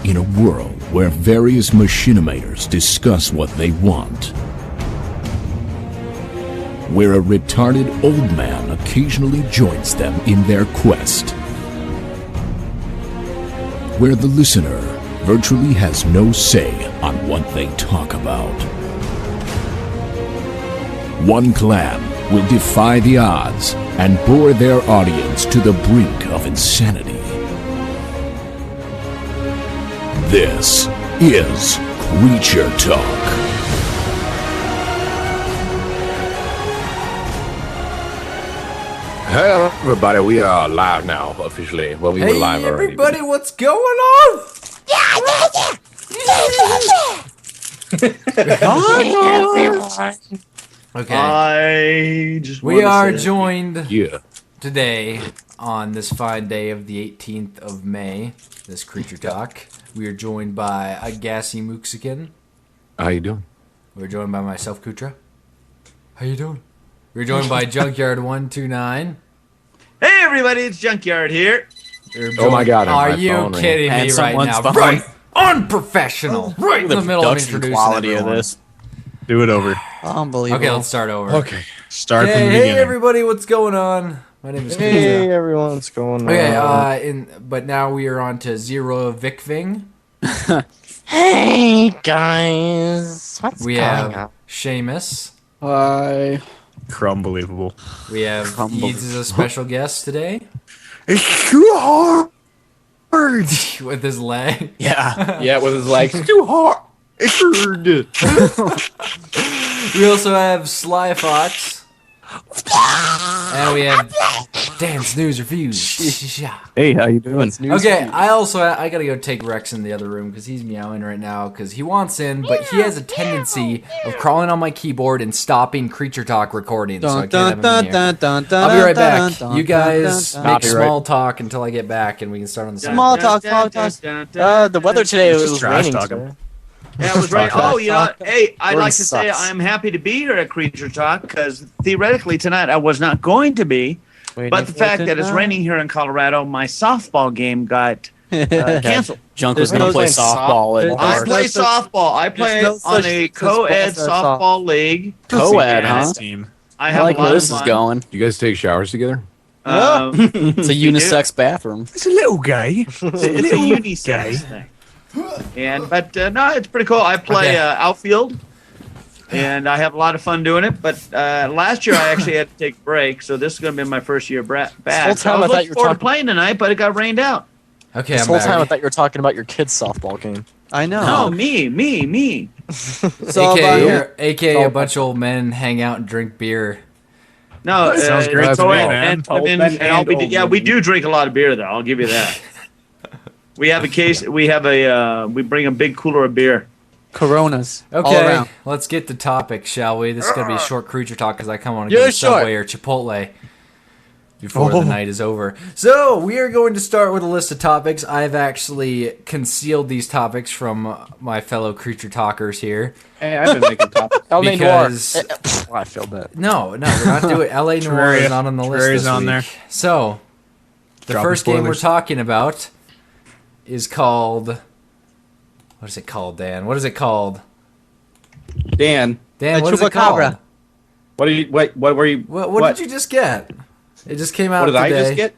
In a world where various machinimators discuss what they want, where a retarded old man occasionally joins them in their quest, where the listener virtually has no say on what they talk about. One clan will defy the odds and bore their audience to the brink of insanity. This is Creature Talk. Hello, everybody. We are live now, officially. Well, we were live already. Hey, everybody, what's going on? Okay. We are joined today on this fine day of the 18th of May, this Creature Talk. We are joined by Agassi Mooksican. How you doing? We're joined by myself, Kutra. How you doing? We're joined by Junkyard129. Hey everybody, it's Junkyard here. Oh my God! Are you kidding me right now? Right, unprofessional. Right in the middle of introducing quality everyone. of this. Do it over. Unbelievable. Okay, let's start over. Okay, start from the beginning. Hey everybody, what's going on? My name is Kutra. Hey everyone, what's going on? Okay, but now we are on to Zero Vikving. Hey guys, what's we going have on? Seamus. Hi. Crumbelievable. We have Yeats as a special guest today. It's too hard. With his leg. Yeah, with his legs. It's too hard. We also have Sly Fox. And we have Dance News Reviews. Hey, how you doing? Okay, I gotta go take Rex in the other room because he's meowing right now because he wants in, but he has a tendency of crawling on my keyboard and stopping Creature Talk recording, so I can't have him in here. I'll be right back. You guys make small talk until I get back and we can start on the same. Small talk. The weather today was raining. Yeah, it was right. Oh, you know, hey, I'd like to say I'm happy to be here at Creature Talk because theoretically tonight I was not going to be, but the fact that it's raining here in Colorado, my softball game got canceled. Junk was going to play softball. I play softball. I play on a co-ed softball league. Co-ed, huh? I like where this is going. You guys take showers together? It's a unisex bathroom. It's a little guy. It's a unisex thing. But no, it's pretty cool. I play outfield, and I have a lot of fun doing it. But last year I actually had to take a break, so this is going to be my first year back. I was looking forward to playing tonight, but it got rained out. Okay, this whole time I thought you were talking about your kid's softball game. I know. No, me. AKA a bunch of old men hang out and drink beer. No, sounds great to me, man. We do drink a lot of beer, though. I'll give you that. We have a case. We bring a big cooler of beer. Coronas. Okay, let's get to topic, shall we? This is gonna be a short Creature Talk because I kind of want to go to Subway or Chipotle before the night is over. So we are going to start with a list of topics. I've actually concealed these topics from my fellow Creature Talkers here. Hey, I've been making topics. LA Noir. I feel bad. No, we're not doing LA Noir is not on the list this week. There. So the first game we're talking about is called. What is it called, Dan? What is it called? Dan, what is it called? What did you just get? It just came out. What did today. I just get?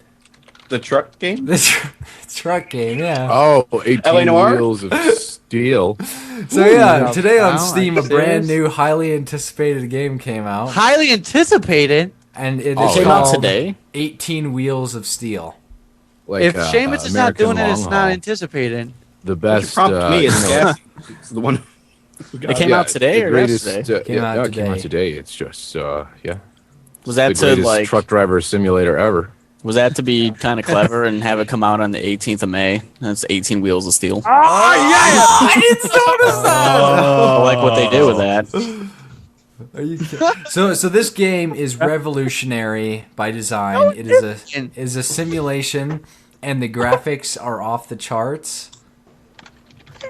The truck game? The truck game, yeah. Oh, 18 Wheels of Steel. So yeah, today on Steam, a brand new, highly anticipated game came out. Highly anticipated? And it is came out called today? 18 Wheels of Steel. Like, if Seamus is not doing it, it's not anticipated. The best. Me is it's the one. It came out today or yesterday? It came out today. It's just yeah. Was that the to like truck driver simulator ever? Was that to be kind of clever and have it come out on the 18th of May? That's 18 Wheels of Steel. Oh yeah, I didn't notice that. I like what they do with that. Are you kidding? So this game is revolutionary by design. It is a simulation, and the graphics are off the charts.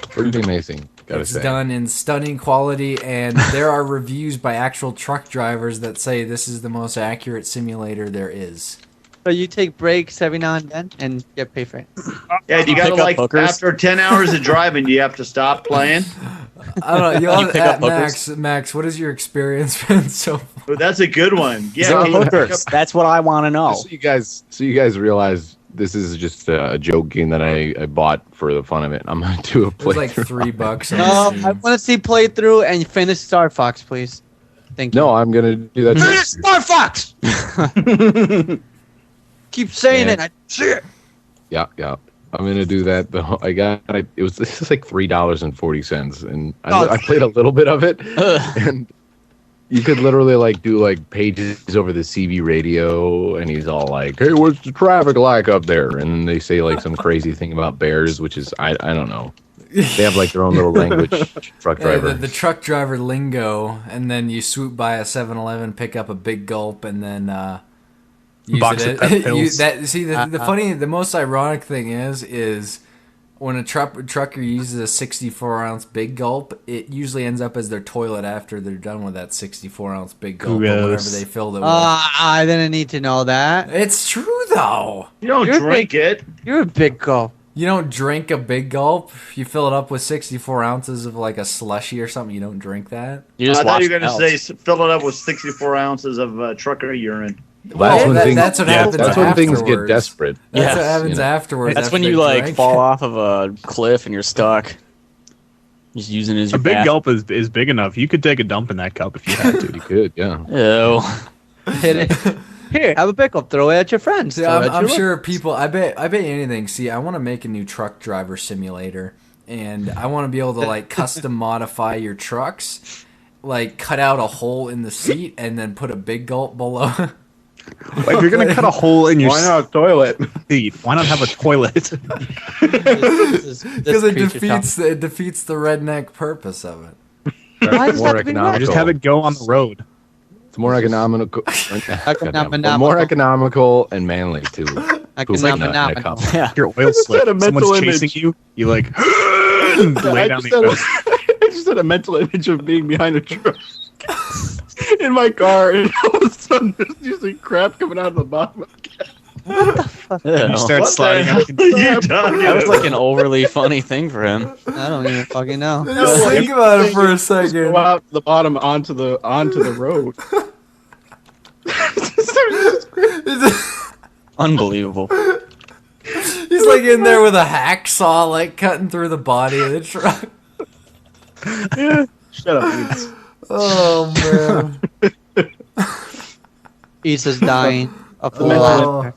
Pretty amazing. It's done in stunning quality, and there are reviews by actual truck drivers that say this is the most accurate simulator there is. So you take breaks every now and then and get paid for it. Yeah, you got to pick up like hookers? after 10 hours of driving, do you have to stop playing? I don't know. You pick up Max, what has your experience been so far? Oh, that's a good one. Yeah, Zero can you pick hookers. That's what I want to know. So you guys realize this is just a joke game that I bought for the fun of it. I'm gonna do a It was like playthrough. $3 on No, Steam. I want to see playthrough and finish Star Fox, please. Thank you. No, I'm gonna do that. Finish Star Fox. Keep saying Yeah. it. I see it. Yeah. I'm gonna do that. This is like $3.40, and I played a little bit of it, and you could literally like do like pages over the CB radio, and he's all like, "Hey, what's the traffic like up there?" And they say like some crazy thing about bears, which is I don't know. They have like their own little language. Truck Yeah, driver. the truck driver lingo, and then you swoop by a 7-Eleven, pick up a big gulp, and then use Box it. of pet pills. The most ironic thing is when a trucker uses a 64-ounce big gulp, it usually ends up as their toilet after they're done with that 64-ounce big gulp or whatever Gross. they filled it with. I didn't need to know that. It's true though. You don't You're drink it. You're a big go. You don't drink a big gulp. You fill it up with 64 ounces of like a slushy or something. You don't drink that. You just I thought watch you were going to the say fill it up with 64 ounces of trucker urine. That's when things- that's what yeah, happens. That's when things get afterwards. desperate. That's Yes, what happens you know. afterwards. That's after when you they like drink. fall off of a cliff and you're stuck. Just using it as A your big bath. gulp is big enough. You could take a dump in that cup if you had to. You could, yeah. Ew. Hit it. Here, have a pickle. Throw it at your friends. See, Throw it at I'm your sure people. I bet you anything. See, I want to make a new truck driver simulator, and I want to be able to like custom modify your trucks, like cut out a hole in the seat and then put a big gulp below. If you're gonna cut a hole in your toilet? seat, why not have a toilet? Because Because it defeats the redneck purpose of it. Why does More that have to be economical. Just have it go on the road. It's more economical. Economical. More economical and manly too. Economical. Yeah. Your oil just had a slip. mental Someone's image. chasing you. You like lay down the oil. I just had a mental image of being behind a truck in my car, and all of a sudden there's usually crap coming out of the bottom of the cab. You start What sliding the out. hell are you talking That was about? like an overly funny thing for him. I don't even fucking know. Just think about it for a Just go second. out the bottom onto the road. Unbelievable. He's like in there with a hacksaw, like cutting through the body of the truck. Shut up, Eats. Oh man. Issa's dying. Of the Oh.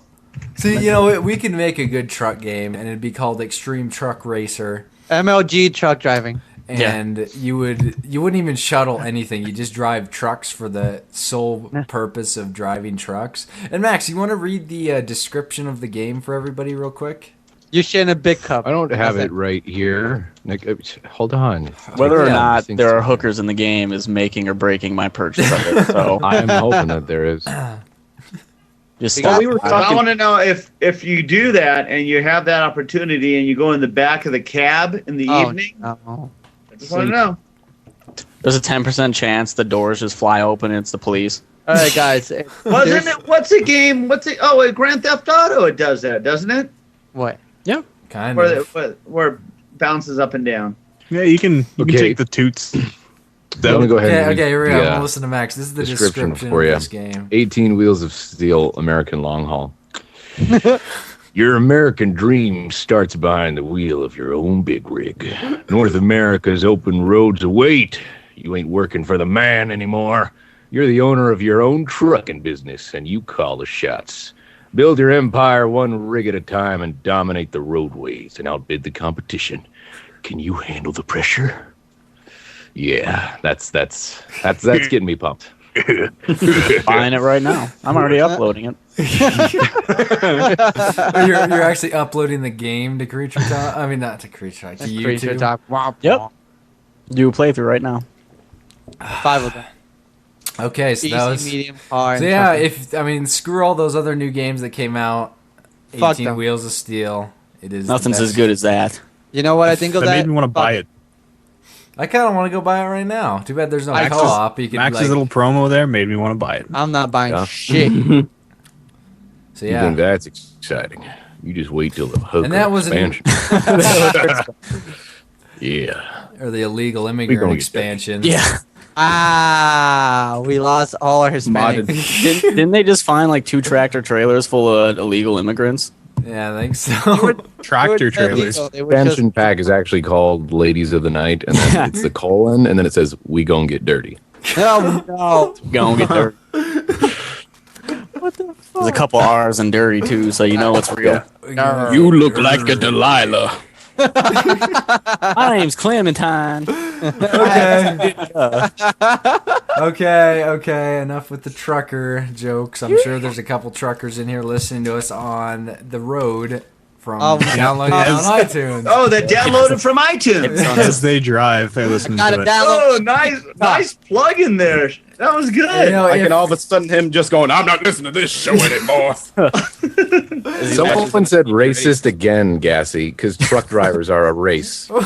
See, you know, we can make a good truck game, and it'd be called Extreme Truck Racer. MLG truck driving. And you wouldn't even shuttle anything. You just drive trucks for the sole purpose of driving trucks. And Max, you want to read the description of the game for everybody real quick? You're shitting a big cup. I don't have That's it right here. Nick, hold on. Whether or Yeah, not things- there are hookers in the game is making or breaking my purchase of it. So I am hoping that there is. just Well, stop. we were I want to know if you do that and you have that opportunity and you go in the back of the cab in the evening. No. I just want to know. There's a 10% chance the doors just fly open and it's the police. All right, guys. Wasn't it? What's a game? Oh, Grand Theft Auto. It does that, doesn't it? What? Kind Where of. where it bounces up and down. Yeah, you can Okay. take the toots. I'm gonna go ahead Okay, and read okay, here we go. I'm the, gonna listen to Max. This is the description description for of ya. this game. 18 Wheels of Steel American Long Haul. Your American dream starts behind the wheel of your own big rig. North America's open roads await. You ain't working for the man anymore. You're the owner of your own trucking business, and you call the shots. Build your empire one rig at a time and dominate the roadways and outbid the competition. Can you handle the pressure? Yeah, that's getting me pumped. Buying it right now. I'm already uploading it. You're actually uploading the game to Creature Talk. I mean, not to Creature Talk. To Creature YouTube. Talk. Wow. Yep. Do a playthrough right now. 5 of them. Okay, so Easy, that was. medium, hard. So and yeah, tough. screw all those other new games that came out. Fuck 18 them. Wheels of Steel. It is. Nothing's the as best. good as that. You know what I think of That that? made me want to buy it. I kind of want to go buy it right now. Too bad there's no Max's- co-op. You could Max's like. little promo there made me want to buy it. I'm not buying Yeah. shit. So You yeah, think that's exciting? You just wait till the hooker and that was expansion. Yeah. or the illegal gonna immigrant get expansion. Yeah. We lost all our Hispanic. Didn't they just find like 2 tractor trailers full of illegal immigrants? Yeah, I think so. Tractor trailers. Expansion pack is actually called Ladies of the Night, and then it's the colon, and then it says, "We gon' get dirty." Oh no! Gonna get dirty. There's a couple R's in dirty too, so you know it's real. You look like a Delilah. My name's Clementine. Okay. Okay. Enough with the trucker jokes. I'm sure there's a couple truckers in here listening to us on the road from downloading it on iTunes. Oh, that downloaded from iTunes. As they drive, they're listening Got to it it. Oh, nice plug in there. That was good. You know, Like, if- and all of a sudden, him just going, "I'm not listening to this show anymore." Someone said racist again, Gassy, because truck drivers are a race. You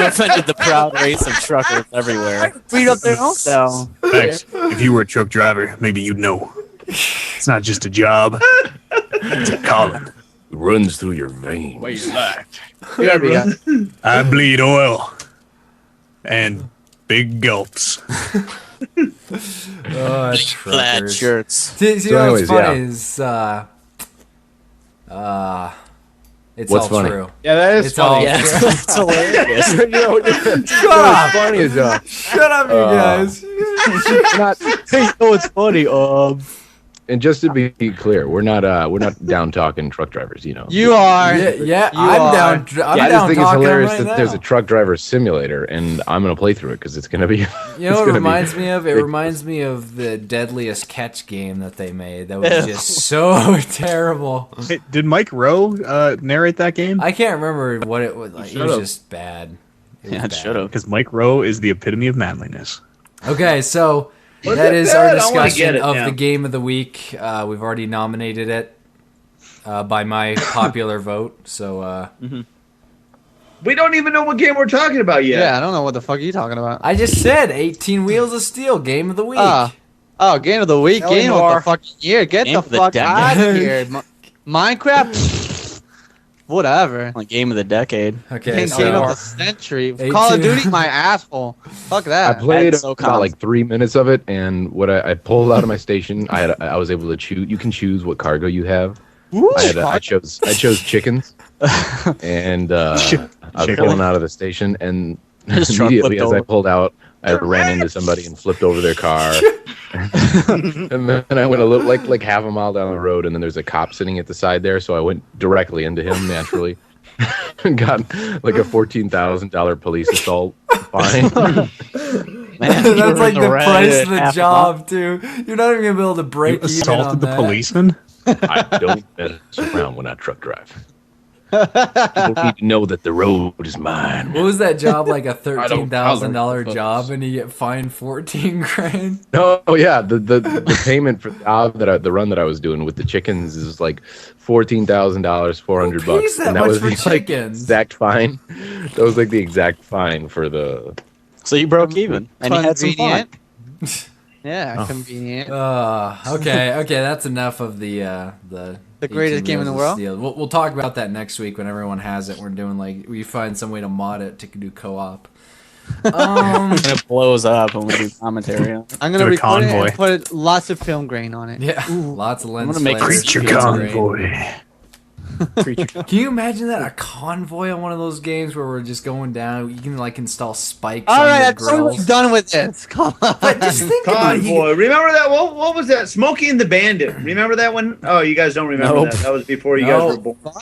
offended the proud race of truckers everywhere. Read up their own though. Max, if you were a truck driver, maybe you'd know. It's not just a job. It's a calling. It runs through your veins. I bleed oil. And big gulps. Oh, Plaid truckers. shirts. See So what's anyways, funny is it's What's all funny? true. Yeah, that is It's all Yeah, true. it's hilarious. Shut up! funny is Shut up, you guys. Hey, oh, it's funny. and just to be clear, we're not down talking truck drivers, you know. You are. Yeah, You I'm are. down. I'm I just down think it's talking hilarious right that now. there's a truck driver simulator, and I'm gonna play through it because it's gonna be. You know it's what it gonna be reminds me of? It ridiculous. reminds me of the Deadliest Catch game that they made. That was just so terrible. Hey, did Mike Rowe narrate that game? I can't remember what it was like. It was should've. just bad. It Yeah, was it bad. should have. Because Mike Rowe is the epitome of manliness. Okay, so Was that it is bad? our I wanna discussion get it of now. the game of the week. We've already nominated it by my popular vote. So We don't even know what game we're talking about yet. Yeah, I don't know what the fuck are you talking about. I just said 18 Wheels of Steel game of the week. Oh, game of the week, game of Eleanor. the fucking year. Get Game the of the fuck decade. out of here. Minecraft? Whatever. Like game of the decade. Okay, Game of the so century. 18. Call of Duty, my asshole. Fuck I that. played That's so about like 3 minutes of it, and what I pulled out of my station, I was able to choose. You can choose what cargo you have. I chose chickens, and I was Chicken. pulling out of the station, and His truck immediately flipped as I over. pulled out, I ran into somebody and flipped over their car, and then I went a little like half a mile down the road, and then there's a cop sitting at the side there, so I went directly into him naturally. And got like a $14,000 police assault fine. Man, you that's were like in the red price at of the half a job, too. You're not even gonna be able to You break even on assaulted the that. policeman? I don't mess around when I truck drive. People need to know that the road is mine. What was that job like? A I don't $13,000 tolerate job, and you get fined 14 grand. No, yeah, the payment for the run that I was doing with the chickens is like $14,000, $400 Who bucks, pays that and that much was for the like, chickens? exact fine. That was like the exact fine for the. So you broke even, and you had some fun. Convenient. Yeah, convenient. Okay, that's enough of the greatest 18 game in the Wheels of world? Steel. We'll talk about that next week when everyone has it. We're doing like we find some way to mod it to do co-op. And it blows up when we do commentary on it. I'm gonna Do a record it convoy. and put lots of film grain on it. Yeah, lots of lens gonna make flares, Creature pizza grain. convoy. Can you imagine that? A convoy on one of those games where we're just going down. You can like install spikes All on right, your I'm totally grills. done with this. Come on. But just think about it. Convoy. Remember that? What was that? Smokey and the Bandit. Remember that one? Oh, you guys don't remember Nope. that. That was before you No. guys were born.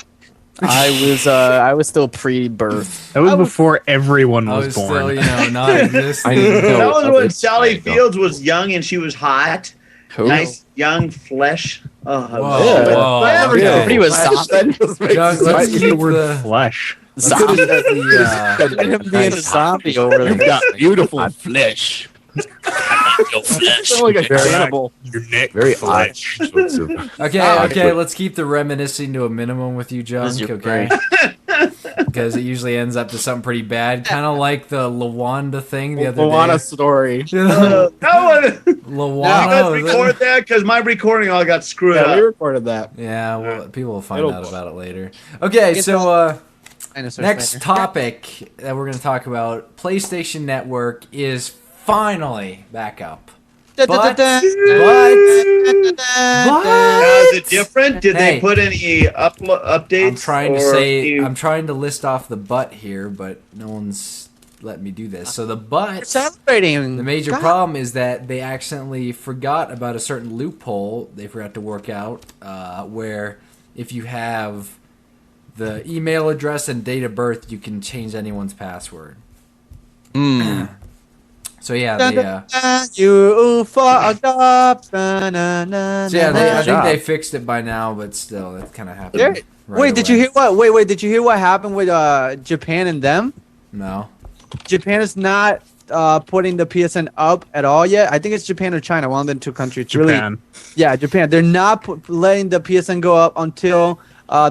I was still pre-birth. That was before everyone I was was born. still, non-existent. I didn't know That was of when it. Sally I don't. Fields was young and she was hot. Who? Nice young flesh. Oh, Whoa, everything. okay. He was zombie. Doug, let's Use keep the word the flesh. Zombie. the, Him being a zombie over there. got beautiful flesh. Your flesh. like a Very cannibal. Your neck Very flesh. Okay, let's keep the reminiscing to a minimum with you, Junk, This is your okay? Because it usually ends up to something pretty bad, kind of like the Lawanda thing the other Moana day. story. That one. Luana. You guys record that because my recording all got screwed Yeah, we up. recorded that. Yeah, well, people will find It'll- out about it later. Okay, It's so Dinosaurs next later. topic that we're going to talk about, PlayStation Network is finally back up. But Now, is it different? Did Hey. they put any updates? I'm trying to or say, you- I'm trying to list off the but here, but no one's let me do this. So the but, We're celebrating. the major God. problem is that they accidentally forgot about a certain loophole they forgot to work out, where if you have the email address and date of birth, you can change anyone's password. So yeah, they, You fucked up. Na, na, na, so yeah, na, I na. think they fixed it by now, but still, that kind of happened. There- right Wait, did you away. hear what? Wait, did you hear what happened with Japan and them? No. Japan is not putting the PSN up at all yet. I think it's Japan or China, one of the two countries. It's really- Japan. yeah, Japan. They're not letting the PSN go up until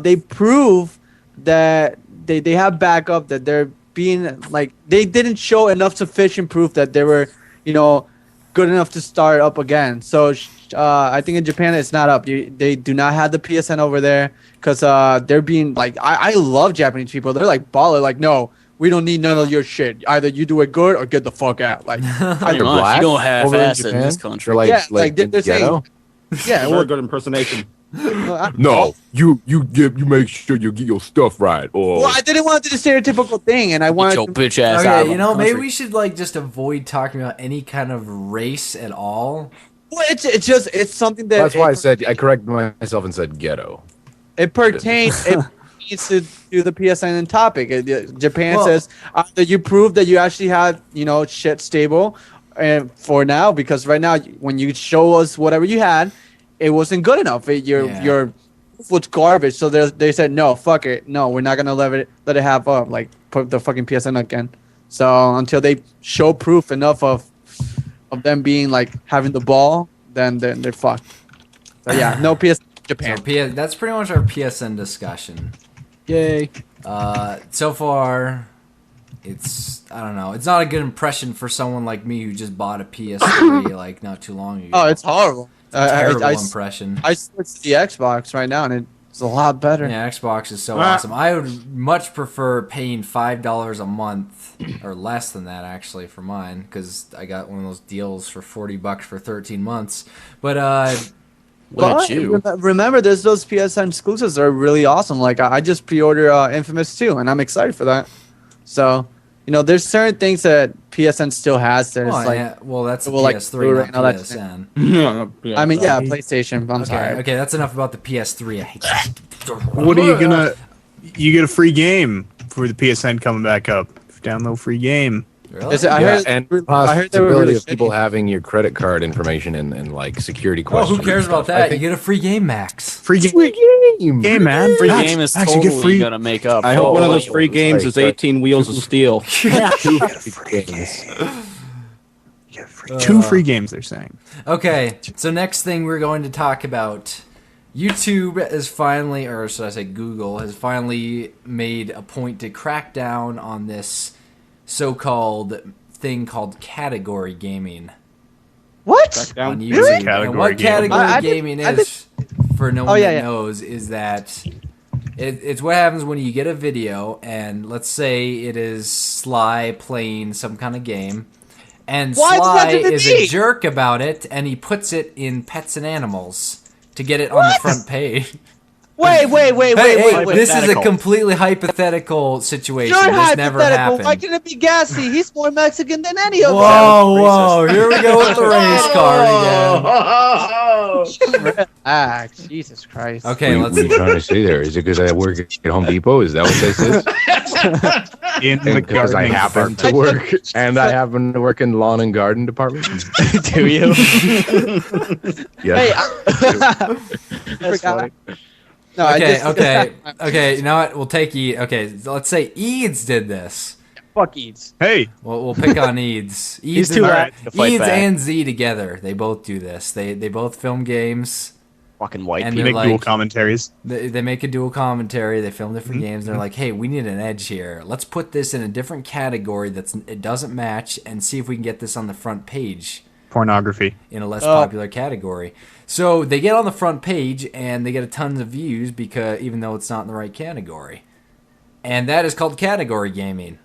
they prove that they have backup, that they're being like they didn't show enough sufficient proof that they were, good enough to start up again. So I think in Japan it's not up. They do not have the PSN over there because they're being like I love Japanese people. They're like baller. Like no, we don't need none of your shit. Either you do it good or get the fuck out. Like Pretty They're much. black You don't over in half-ass it in Japan? this They're country. like, Yeah, like they're saying- ghetto? yeah, Very good impersonation. No, you make sure you get your stuff right. Or Well, I didn't want to do the stereotypical thing, and I Get wanted your to bitch ass out. Okay, of maybe the country. we should like just avoid talking about any kind of race at all. Well, it's just it's something that that's why I said I corrected myself and said ghetto. it pertains to the PSN topic. Japan Well- says that you prove that you actually have shit stable, and for now because right now when you show us whatever you had, it wasn't good enough. Your proof was garbage. So they said no, fuck it, no, we're not gonna let it have like put the fucking PSN again. So until they show proof enough of them being like having the ball, then they're fucked. So yeah, no PSN Japan. So that's pretty much our PSN discussion. Yay. So far, I don't know. It's not a good impression for someone like me who just bought a PS3 like not too long ago. Oh, it's horrible. Terrible I impression. I switched to the Xbox right now, and it's a lot better. Yeah, Xbox is so awesome. I would much prefer paying $5 a month, or less than that actually, for mine, because I got one of those deals for $40 for 13 months. But Look at But you. remember, there's those PSN exclusives that are really awesome. Like I just pre-ordered Infamous 2, and I'm excited for that. So, there's certain things that PSN still has that it's that's well, like, PS3, Blu-ray not and all that PSN. I mean, yeah, PlayStation. I'm Okay, sorry. okay, that's enough about the PS3. I hate What are you gonna? You get a free game for the PSN coming back up. Download free game. Really? Is it- I Yeah, heard- and I heard they were possibility really of people shitty. having your credit card information and like security Oh, questions. who cares about I that? You think- get a free game, Max. Free game. game. Game, man. Free Max, game is Max, you totally get free. gonna make up. I hope for one of all those the free old- games is 18 Wheels of Steel. games. You get two free games. They're saying. Okay, so next thing we're going to talk about, YouTube is finally, or should I say Google, has finally made a point to crack down on this so-called thing called category gaming What? on YouTube. Really? And Category what gaming. category I didn't- gaming I is, for no one yeah, that yeah. knows, is that it's what happens when you get a video, and let's say it is Sly playing some kind of game, and Why does that Sly have to is be? a jerk about it, and he puts it in Pets and Animals to get it on the front page. Wait. Hey, this is a Hypothetical. completely hypothetical situation. You're This never hypothetical. Why happened. can't it be Gassy? He's more Mexican than any of them. Whoa, here we go with the race card again. Ah, Jesus Christ. Okay, What are you trying to say there? Is it because I work at Home Depot? Is that what this is? In the Because I gardening happen department. to work, and I happen to work in lawn and garden department. Do you? Yeah. Hey, That's funny. No, Okay. You know what? We'll take Eads. Okay, so let's say Eads did this. Fuck Eats. Hey, We'll pick on Eads. He's Eads, too and, loud to fight Eads back. and Z together. They both do this. They both film games. Fucking white And people. they're make dual like- commentaries. They make a dual commentary. They film different games. They're like, hey, we need an edge here. Let's put this in a different category it doesn't match, and see if we can get this on the front page. pornography. in a less popular category. So they get on the front page and they get a tons of views because even though it's not in the right category. And that is called category gaming.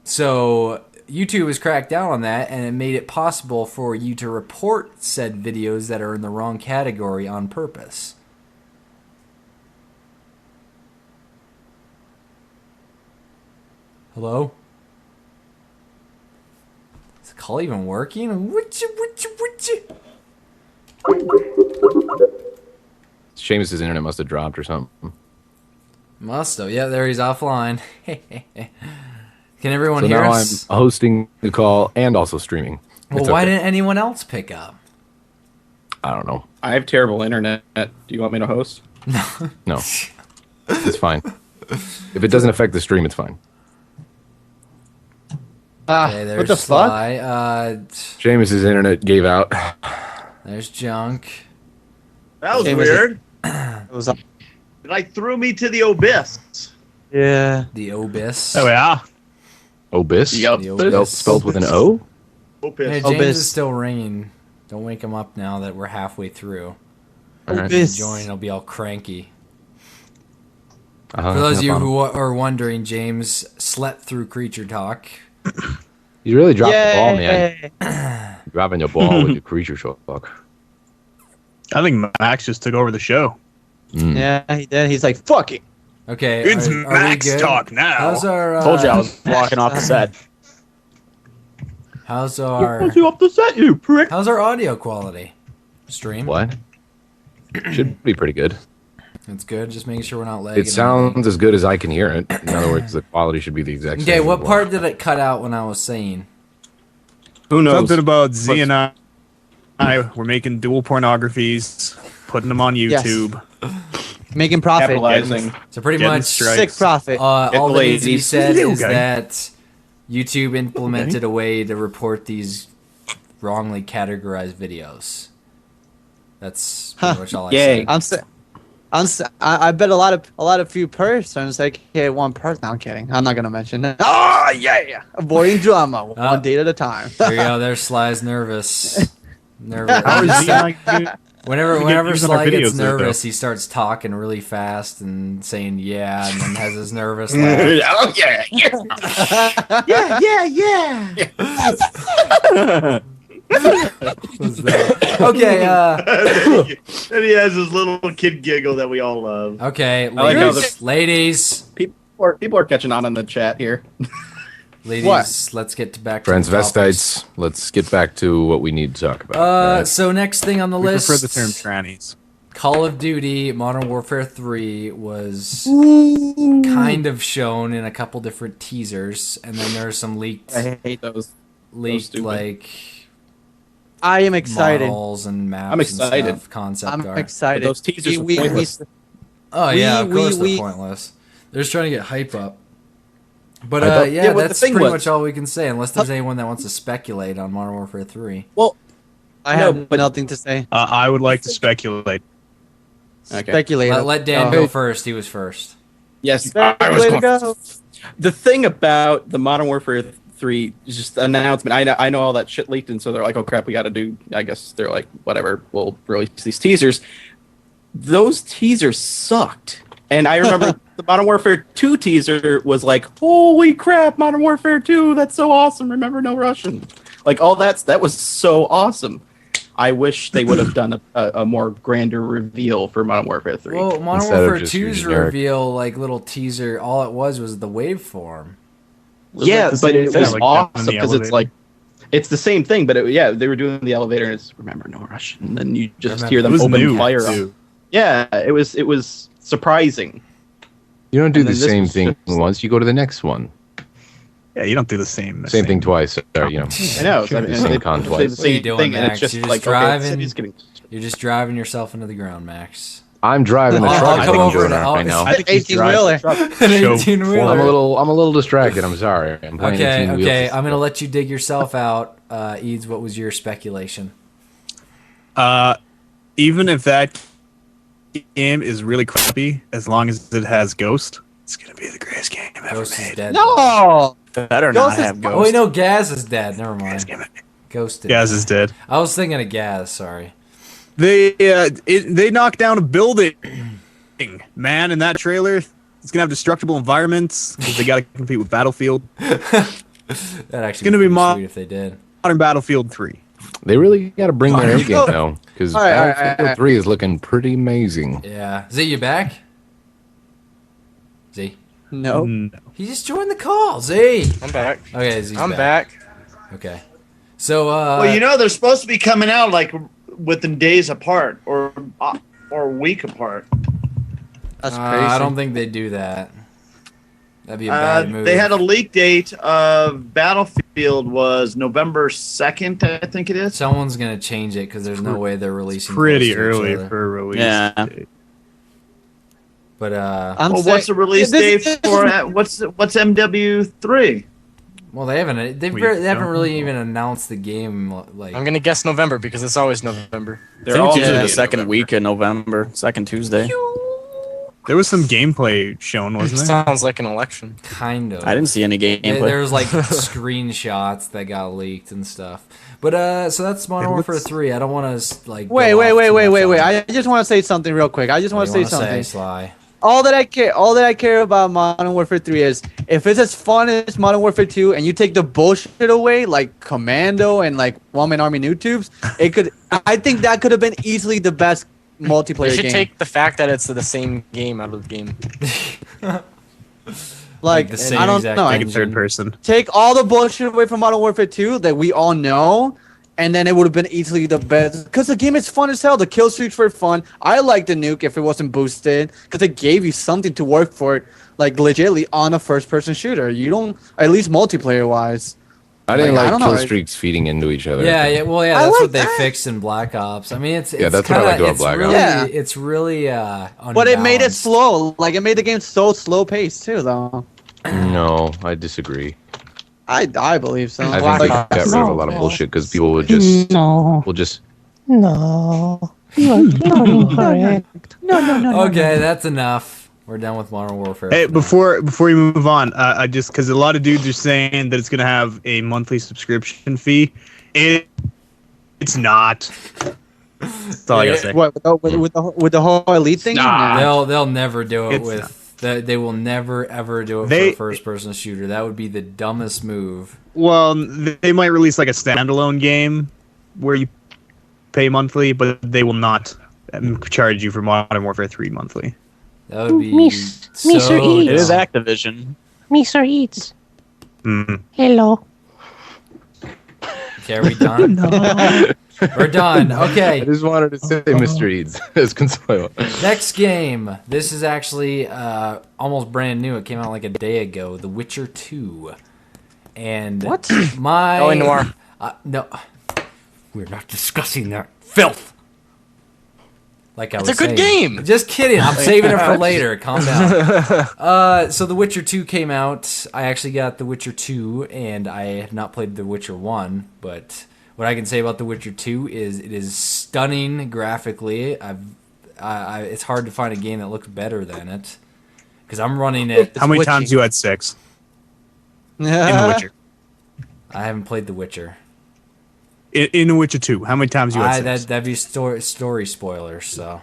So YouTube has cracked down on that and it made it possible for you to report said videos that are in the wrong category on purpose. Hello? Is the call even working? Seamus's internet must have dropped or something. Must have. Yeah, there he's offline. Can everyone So hear now us? I'm hosting the call and also streaming. Well, It's why okay. didn't anyone else pick up? I don't know. I have terrible internet. Do you want me to host? No. It's fine. If it doesn't affect the stream, it's fine. Okay, there's what the fuck? Sly. Seamus's internet gave out. There's Junk. That was Hey, was weird. It was It like threw me to the abyss. yeah. The Obis. Oh yeah. Obis? Yup. The Spelled, Obis. spelled with an O? Hey, Abyss. James Obis. is still ringing. Don't wake him up now that we're halfway through. Alright. Obis. Join, he'll be all cranky. Uh-huh, For those of no you problem. who are wondering, James slept through Creature Talk. You really dropped the ball, Yay. man. Dropping your ball with your creature talk. I think Max just took over the show. Mm. Yeah, he did. He's like, fuck it. Okay, It's are we Max good? talk now. How's our Told you I was walking off the set. how's our off the set, you prick. how's our audio quality? Stream. What? Should be pretty good. It's good. Just making sure we're not lagging. It sounds as good as I can hear it. In other words, the quality should be the exact same. Okay, what part did it cut out when I was saying? Who knows? Something about Z and I were making dual pornographies, putting them on Yes. YouTube. Making profit. Capitalizing. So pretty Getting much, strikes. Sick profit. all that needs to be ladies. said You is guy. that YouTube implemented a way to report these wrongly categorized videos. That's pretty much all I Yay. say. I bet a lot of few persons like hit one person. No, I'm kidding. I'm not gonna mention it. Oh yeah, avoiding drama one date at a time. There you go. There's Sly's nervous. Nervous. How is Z and I doing? Whenever using our Sly gets videos there, nervous, he starts talking really fast and saying yeah, and then has his nervous laugh. Oh yeah. Okay, And he has his little kid giggle that we all love. okay, like how ladies, People are catching on in the chat here. ladies, let's get back to the topics. Transvestites. Let's get back to what we need to talk about. Alright. So next thing on the We list, prefer the term trannies. Call of Duty Modern Warfare 3 was kind of shown in a couple different teasers, and then there's some leaked, I hate those. stupid. like I am excited. models and maps. I'm excited. And stuff, concept I'm art. excited. Those teasers We- were we- pointless. Oh yeah, of course we- they're pointless. They're just trying to get hype up. But I thought- yeah, Yeah, but the that's thing pretty was- much all we can say, unless there's anyone that wants to speculate on Modern Warfare 3. I No, have but- nothing to say. I would like to speculate. Okay. Speculate. Let Dan go first. He was first. Yes, Way to go. the thing about the Modern Warfare 3 is just announcement. I know all that shit leaked, and so they're like, "Oh crap, we got to do." I guess they're like, "Whatever, we'll release these teasers." Those teasers sucked, and I remember the Modern Warfare 2 teaser was like, "Holy crap, Modern Warfare 2! That's so awesome!" Remember, no Russian. Like all that was so awesome. I wish they would have done a more grander reveal for Modern Warfare 3. Well, Modern Instead of Warfare just your 2's generic- reveal, like little teaser, all it was the waveform. Yeah, the but same it thing, was like awesome on the because it's elevator. like it's the same thing, but they were doing the elevator and it's remember no rush, and then you just Remember. hear It them was open new fire. too. Yeah, it was surprising. You don't do and the then this same was thing just- once. You go to the next one. Yeah, you don't do the same. Same thing twice. Or, you know. I know. Shouldn't be the same con it's twice. the What are you same doing, thing, and Max? it's just You're just like driving? okay, it's getting. You're just driving yourself into the ground, Max. I'm driving the I'll truck. come I'm over doing to- right now. I think he's 18-wheeler. driving. An Show 18-wheeler. I'm a little distracted. I'm sorry. I'm playing Okay, 18 wheels. okay. I'm gonna let you dig yourself out. Eads, what was your speculation? Even if that game is really crappy, as long as it has Ghost, it's gonna be the greatest game ever Ghost is made. dead. No. Better Ghost not is- have Oh Ghost. wait, no, Gaz is dead. Never mind. Greatest game ever- Ghosted. Gaz is dead. I was thinking of Gaz. Sorry. They knocked down a building, man, in that trailer. It's gonna have destructible environments because they gotta compete with Battlefield. That actually gonna be sweet if they did. Modern Battlefield 3. They really got to bring their A game though, because All right, Battlefield 3 is looking pretty amazing. Yeah. Z, you back? Z. No. No. He just joined the call. Z. I'm back. Okay, Z's I'm back. Okay. So, Well, you know, they're supposed to be coming out like within days apart or a week apart. That's crazy. I don't think they do that. That'd be a bad move. They had a leak date of Battlefield was November 2nd, I think it is. Someone's gonna change it because there's no way they're releasing. Pretty close to each early other. for a release. Yeah. date. But Well, what's the release date for what's MW3? well, they haven't. They We haven't don't really know. even announced the game. Like, I'm gonna guess November because it's always November. They're all usually Yeah. the second week in November, second Tuesday. There was some gameplay shown, wasn't there? Sounds like an election. kind of. I didn't see any gameplay. There's like screenshots that got leaked and stuff. But so that's Modern It Warfare looks- 3. I don't want to like. Wait. go off too much on it. I just want to say something real quick. I just What want do to you say wanna something. Sly? All that I care about Modern Warfare 3 is if it's as fun as Modern Warfare 2 and you take the bullshit away like Commando and like One Man Army Noob Tubes, it could. I think that could have been easily the best multiplayer They should game. take the fact that it's the same game out of the game. like the same I don't exact know. Like a engine. third person. Take all the bullshit away from Modern Warfare 2 that we all know, and then it would have been easily the best. Because the game is fun as hell. The kill streaks were fun. I like the nuke if it wasn't boosted, because it gave you something to work for, like legitly on a first-person shooter. You don't, at least multiplayer-wise. I didn't Like, I like don't kill know. streaks feeding into each other. Yeah, well, yeah, I that's like what they that. fixed in Black Ops. I mean, it's Yeah, that's what I kinda, liked about it's Black Ops. really, Yeah. It's really But it made it unbalanced. slow. Like, it made the game so slow-paced, too, though. No, I disagree. I believe so. I Black think they Ops. got rid of a lot of bullshit because people would just will just Okay, that's enough. We're done with Modern Warfare. Hey, before we move on, I just because a lot of dudes are saying that it's gonna have a monthly subscription fee. It's not. That's all I gotta say. What, with the whole Elite thing? Nah. They'll never do it It's with. They will never ever do it They- for a first-person shooter. That would be the dumbest move. Well, they might release like a standalone game where you pay monthly, but they will not charge you for Modern Warfare 3 monthly. That would be Miss- so. Mr. E. It is dumb. Activision. Mr. Eats. Mm. Hello. Okay, are we done? We're done. Okay. I just wanted to say Mr. Eads as Consuelo. Next game. This is actually almost brand new. It came out like a day ago. The Witcher 2. And What? My L.A. Noire. No, we're not discussing that filth. Like I It's was a good saying. game. Just kidding. I'm saving it for later. Calm down. So The Witcher 2 came out. I actually got The Witcher 2, and I have not played The Witcher 1, but what I can say about The Witcher 2 is it is stunning graphically. It's hard to find a game that looks better than it because I'm running it. How many witchy. times you had sex in The Witcher? I haven't played The Witcher. In The Witcher 2, how many times you had sex? That'd be story spoilers. So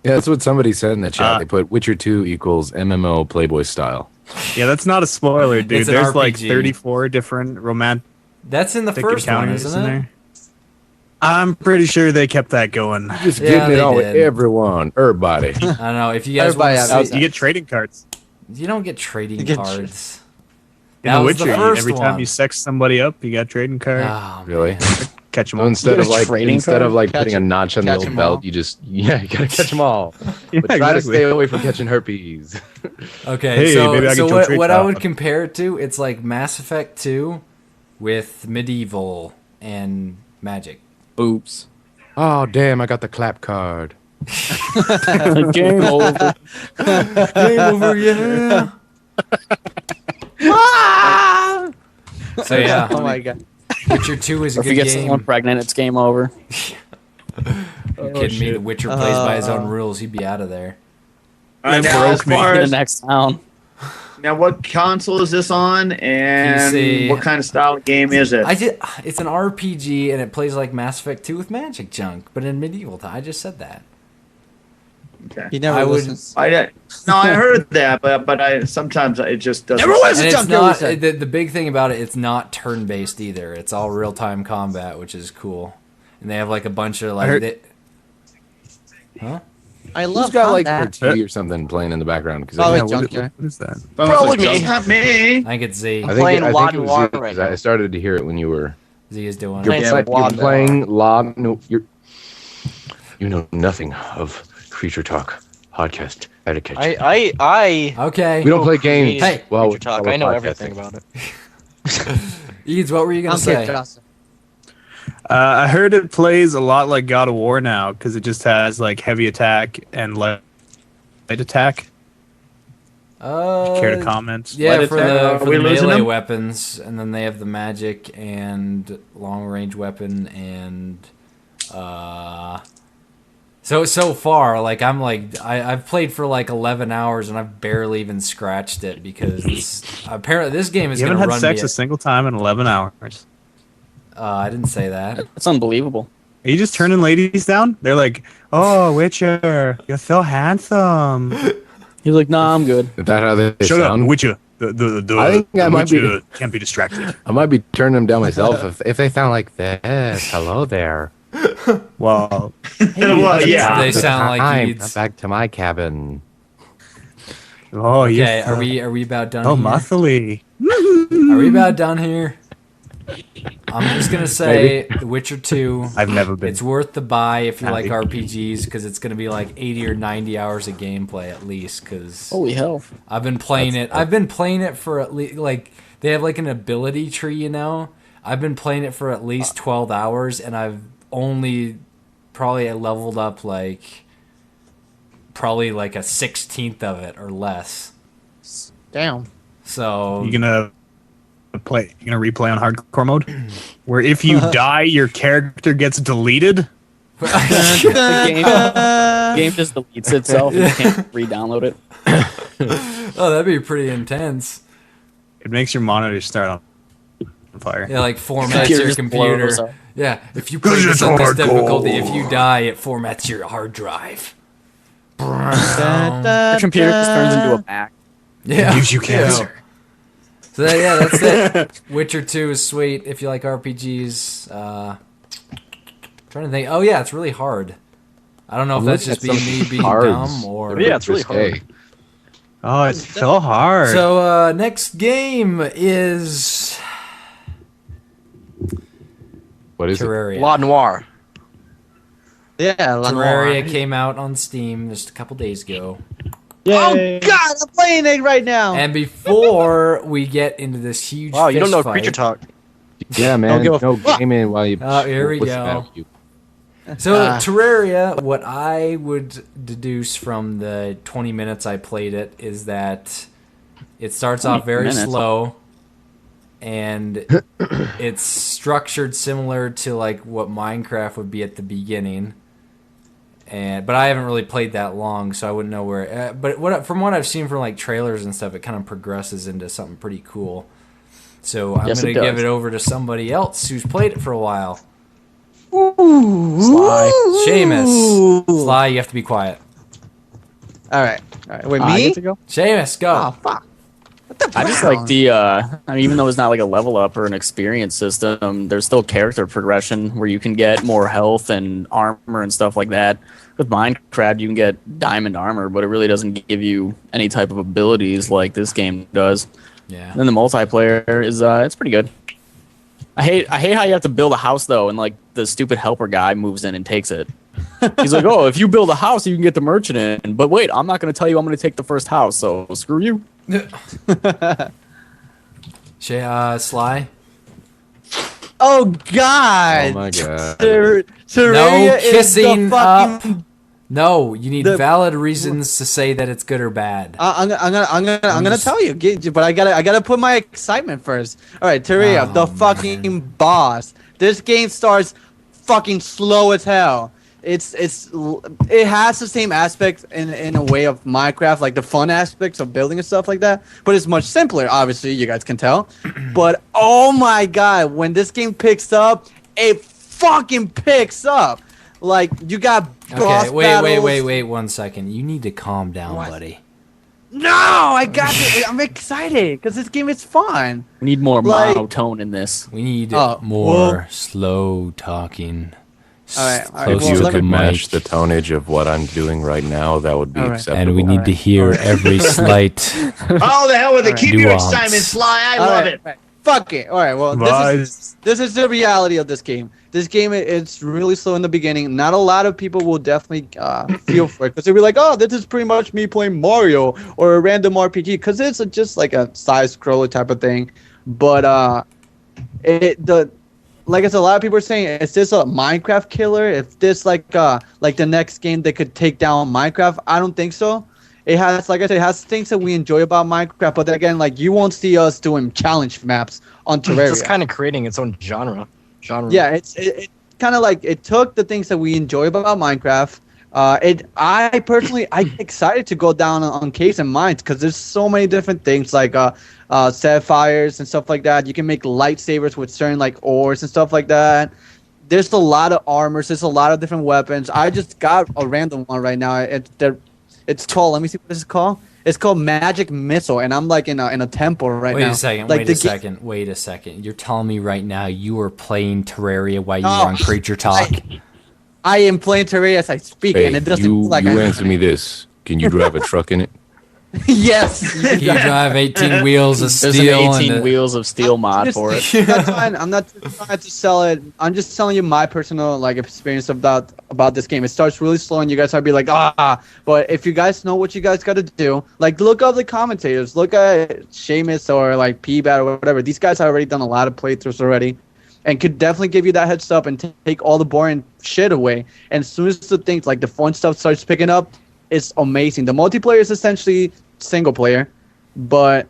Yeah, that's what somebody said in the chat. Uh, They put Witcher 2 equals MMO Playboy style. Yeah, that's not a spoiler, dude. It's an There's like RPG. 34 different romantic that's in the first one, encounters isn't in it? there. I'm pretty sure they kept that going. Just Yeah, getting they it all with did. everyone, everybody. I don't know if you guys Everybody want has to You get trading cards. you don't get trading You get cards. In That The was the Witcher, first every time one. you sex somebody up, you got trading card. Oh, Really? Catch them So all. instead of like trading card? putting Catch a 'em- notch on the catch old 'em belt, all. you gotta catch them all. Yeah, But try to exactly. stay away from catching herpes. Okay, Hey, so, maybe I so can go what, trade what I card. would compare it to, it's like Mass Effect 2 with medieval and magic. Oops. Oh damn! I got the clap card. Game over. Game over, yeah. So yeah, Oh my god. Witcher 2 is a Or if you good get game. someone pregnant, it's game over. You kidding me? The Witcher plays by his own rules. He'd be out of there. All right, That now, as broke me. far In the as, next town. Now, what console is this on, and PC. what kind of style of game is it? It's an RPG, and it plays like Mass Effect 2 with magic junk, but in medieval time. I just said that. Okay. He never I would- listens. I heard that, but I sometimes it just doesn't. Never listen. And it's Junk, not you said. the big thing about it. It's not turn-based either. It's all real-time combat, which is cool. And they have like a bunch of like. heard- Huh? I love Who's got like combat. TV or something playing in the background? Because Oh, I, wait, what, Junkyard. what is that? Probably It's me. not me. I think it's Z. think playing I Law think it was Noir you, 'cause right I now. started to hear it when you were. Z is doing You're, it. Playing play- Law you're Noir. playing Law. No, you're. You know nothing of Creature Talk podcast etiquette. Okay. We don't play games. Hey, well, Creature Talk. while I know we're everything podcasting. about it. Eads, what were you gonna Okay, say? Justin. I heard it plays a lot like God of War now because it just has like heavy attack and light attack. Care to comment? Yeah, Let it for tell. the, Are for we the losing melee them? weapons, and then they have the magic and long range weapon, and so far, like I've played for like 11 hours and I've barely even scratched it because apparently this game is You gonna haven't run had sex me. a single time in 11 hours. I didn't say that. That's unbelievable. Are you just turning ladies down? They're like, "Oh, Witcher, you're so handsome." He's like, nah, I'm good. Is that how they Shut sound? up, Witcher. The I think I might be- Witcher can't be distracted. I might be turning them down myself if they sound like this. Hello there. Well, Well, yeah. They sound like Time. Eads. Back to my cabin. oh, Okay, you're are we about done? so here? muscly. Are we about done here? I'm just gonna say The Witcher 2. I've never been. It's worth the buy if you like Happy. RPGs because it's going to be like 80 or 90 hours of gameplay at least. Because Holy hell. I've been playing it. I've been playing it for at least like they have like an ability tree, you know. I've been playing it for at least 12 hours, and I've only probably leveled up like probably like a 16th of it or less. Damn. So You gonna replay on hardcore mode, where if you die, your character gets deleted. The game just deletes itself. You can't re-download it. oh, that'd be pretty intense. It makes your monitor start on fire. Yeah, like formats Computer your just computer. blows up. Yeah, if you play this on this difficulty, if you die, it formats your hard drive. Your computer just turns into a Mac. Yeah. Gives you cancer. So that's it. Witcher 2 is sweet if you like RPGs. Trying to think. Oh yeah, it's really hard. I don't know if that's just me being dumb or. Yeah, it's really hard. Oh, it's so hard. So next game is What is it? Terraria. Law Noir. Yeah, Terraria came out on Steam just a couple days ago. Oh God, I'm playing it right now. And before we get into this huge Wow, you don't fist know fight- Creature Talk. Yeah, man. give a No fuck. gaming while you. Oh, here we what's the go. matter with you? So Terraria, what I would deduce from the 20 minutes I played it is that it starts off very 20 minutes. slow, and it's structured similar to like what Minecraft would be at the beginning. But I haven't really played that long, so I wouldn't know where. But from what I've seen from like trailers and stuff, it kind of progresses into something pretty cool. So I'm Yes, gonna it give does. it over to somebody else who's played it for a while. Sly. Seamus. Sly, you have to be quiet. All right. Wait, I me? get to go? Seamus, go. Oh fuck. What the I just like the, I mean, even though it's not like a level up or an experience system, there's still character progression where you can get more health and armor and stuff like that. With Minecraft, you can get diamond armor, but it really doesn't give you any type of abilities like this game does. Yeah. And then the multiplayer is, it's pretty good. I hate how you have to build a house though, and like the stupid helper guy moves in and takes it. He's like, "Oh, if you build a house, you can get the merchant in." But wait, I'm not going to tell you I'm going to take the first house, so screw you. Sly. Oh God. Oh my god. Terraria No is the kissing fucking- up. No, you need The- valid reasons to say that it's good or bad. I'm gonna just- tell you, but I gotta put my excitement first. All right, Terraria, Oh, the fucking boss. This game starts fucking slow as hell. it has the same aspects in a way of Minecraft, like the fun aspects of building and stuff like that, but it's much simpler, obviously, you guys can tell. But oh my god, when this game picks up, it fucking picks up. Like, you got boss Okay, battles. wait 1 second. You need to calm down, buddy. No, I got it. I'm excited because this game is fun. We need more Like- monotone in this. We need Oh, more slow talking. All right, Closer well, If you to let the could me- match mic. the tonnage of what I'm doing right now, that would be All right. acceptable. And we need to hear every slight. Oh, the hell with it. Alright. Keep your Nuance. excitement, Sly. I All love right, it. right. Fuck it. All right, well, this is the reality of this game. This game, it's really slow in the beginning. Not a lot of people will definitely feel for it because they'll be like, oh, this is pretty much me playing Mario or a random RPG because it's just like a side scroller type of thing. But like I said, a lot of people are saying, is this a Minecraft killer? If this like the next game that could take down Minecraft, I don't think so. It has, like I said, it has things that we enjoy about Minecraft, but then again, like you won't see us doing challenge maps on Terraria. It's kind of creating its own genre. Yeah, it kind of like it took the things that we enjoy about Minecraft. I personally, I'm excited to go down on caves and mines because there's so many different things like sapphires and stuff like that. You can make lightsabers with certain like ores and stuff like that. There's a lot of armors. There's a lot of different weapons. I just got a random one right now. It's called. Let me see what this is called. It's called Magic Missile, and I'm like in a temple right now. Wait a second. Like Wait a second. You're telling me right now you were playing Terraria while you were on Creature Talk? I am playing Terraria as I speak, Hey, and it doesn't you, look like you I answer me this. Can you drive a truck in it? Yes. You drive 18 wheels of There's steel. an 18 and wheels of steel mod for it. I'm not trying to sell it. I'm just telling you my personal like experience about this game. It starts really slow, and you guys are be like, ah. But if you guys know what you guys got to do, like look up the commentators, look at Seamus or like P-Bat or whatever. These guys have already done a lot of playthroughs already, and could definitely give you that heads up and take all the boring shit away. And as soon as the things like the fun stuff starts picking up, it's amazing. The multiplayer is essentially single player, but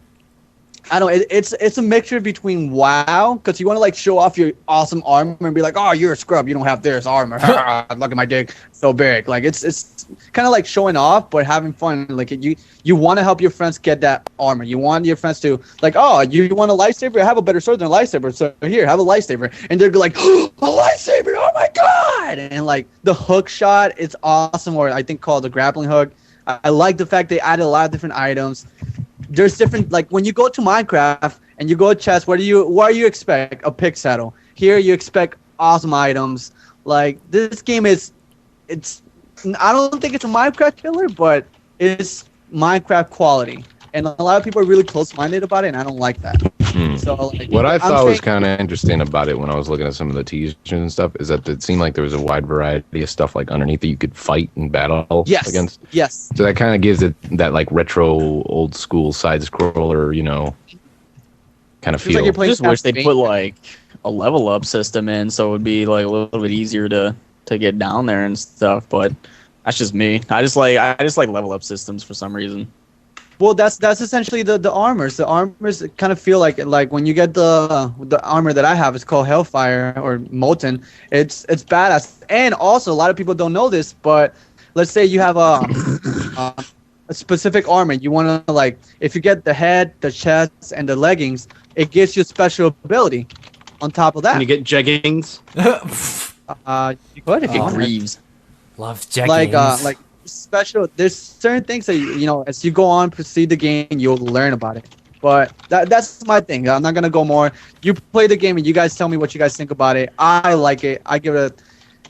I don't know, it's a mixture between WoW, because you want to like show off your awesome armor and be like, oh, you're a scrub, you don't have this armor. Look at my dick, so big. Like it's kind of like showing off, but having fun. Like you want to help your friends get that armor. You want your friends to like, oh, you want a lightsaber? I have a better sword than a lightsaber, so here, have a lightsaber. And they'll be like, oh, a lightsaber! Oh my god! And like the hook shot, it's awesome. Or I think called the grappling hook. I like the fact they added a lot of different items. There's different, like when you go to Minecraft and you go to chest, what do you expect? A pick saddle. Here you expect awesome items. Like this game I don't think it's a Minecraft killer, but it's Minecraft quality. And a lot of people are really close-minded about it, and I don't like that. So, like, What I I'm thought was saying- kind of interesting about it when I was looking at some of the teasers and stuff is that it seemed like there was a wide variety of stuff like underneath that you could fight and battle against. Yes. So that kind of gives it that like retro, old school side scroller, kind of Feels like feel. you're playing I just wish they'd Castlevania. put like a level up system in, so it would be like a little bit easier to get down there and stuff. But that's just me. I just like level up systems for some reason. Well, that's essentially the armors. The armors kind of feel like when you get the armor that I have, it's called Hellfire or Molten. It's badass. And also, a lot of people don't know this, but let's say you have a specific armor. You want to like, if you get the head, the chest, and the leggings, it gives you a special ability. On top of that, Can you get jeggings? you could if you want. Greaves. Love jeggings. Like special. There's certain things that as you go on, proceed the game, you'll learn about it. But that's my thing. I'm not gonna go more. You play the game and you guys tell me what you guys think about it. I like it. I give it.